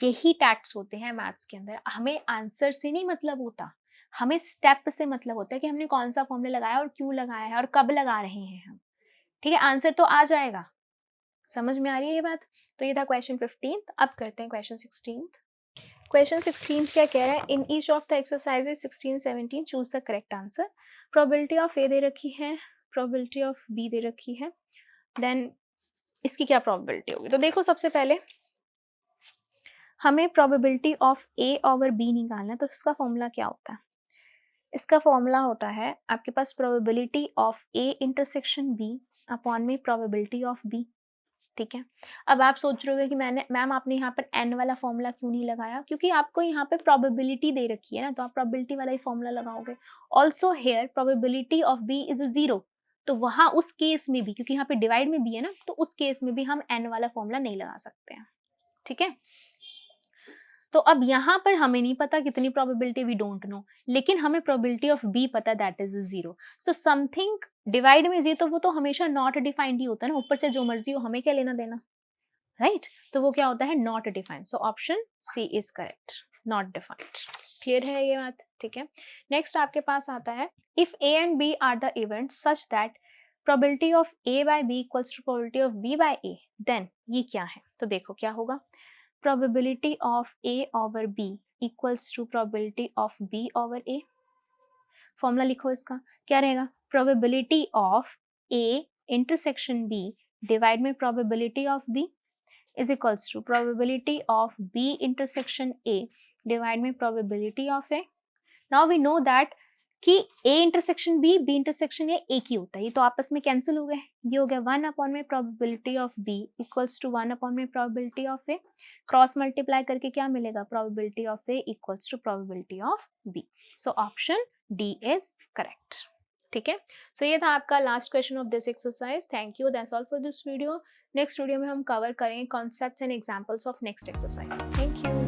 यही टैक्स होते हैं मैथ्स के अंदर, हमें आंसर से नहीं मतलब होता, हमें स्टेप से मतलब होता है कि हमने कौन सा फॉर्मूला लगाया और क्यों लगाया है और कब लगा रहे हैं हम, ठीक है, आंसर तो आ जाएगा। समझ में आ रही है ये बात? तो ये था क्वेश्चन 15। अब करते हैं क्वेश्चन 16। क्वेश्चन 16 क्या कह रहा है, in each of the exercises 16 17 choose the correct answer. Probability of A दे रखी है, प्रोबेबिलिटी ऑफ बी दे रखी है, देन इसकी क्या प्रोबेबिलिटी होगी। तो देखो सबसे पहले हमें probability of A over B निकालना है, तो इसका फॉर्मूला क्या होता है? इसका फॉर्मूला होता है आपके पास probability of A intersection B upon में प्रोबेबिलिटी ऑफ बी, ठीक है। अब आप सोच रहे हो कि मैम आपने यहाँ पर एन वाला फॉर्मूला क्यों नहीं लगाया, क्योंकि आपको यहाँ पे प्रोबेबिलिटी दे रखी है ना, तो आप प्रोबेबिलिटी वाला ही फॉर्मूला लगाओगे। Also here probability of B is 0, तो वहां उस केस में भी, क्योंकि यहाँ पे डिवाइड में भी है ना, तो उस केस में भी हम एन वाला फॉर्मूला नहीं लगा सकते हैं, ठीक है। तो अब यहाँ पर हमें नहीं पता कितनी प्रोबेबिलिटी, वी डोंट नो, लेकिन हमें प्रोबेबिलिटी ऑफ बी पता, that is 0। So something divide में जी, तो वो तो हमेशा नॉट डिफाइंड ही होता है ना, ऊपर से जो मर्जी हो हमें क्या लेना देना, राइट तो वो क्या होता है, not defined. So option C is correct, not defined. Clear है ये बात, ठीक है। नेक्स्ट आपके पास आता है, if A and B are the event such that probability of A by B equals to probability of B by A, then ये क्या है। तो देखो क्या होगा, probability of A over B equals to probability of B over A. Formula लिखो इसका, क्या रहेगा, probability of A intersection B divide में probability of B is equals to probability of B intersection A divide में probability of A. Now we know that कि A intersection B, B intersection A एक ही होता है, ये तो आपस में कैंसिल हो गए, ये हो गया 1 अपॉन में probability of B equals to 1 upon में probability of A, cross multiply करके क्या मिलेगा, probability of A equals to probability of B. So option D is correct. ठीक है, सो ये था आपका last question of this exercise. Thank you, that's all for this video. Next video में हम कवर करेंगे concepts and examples of next exercise. Thank you.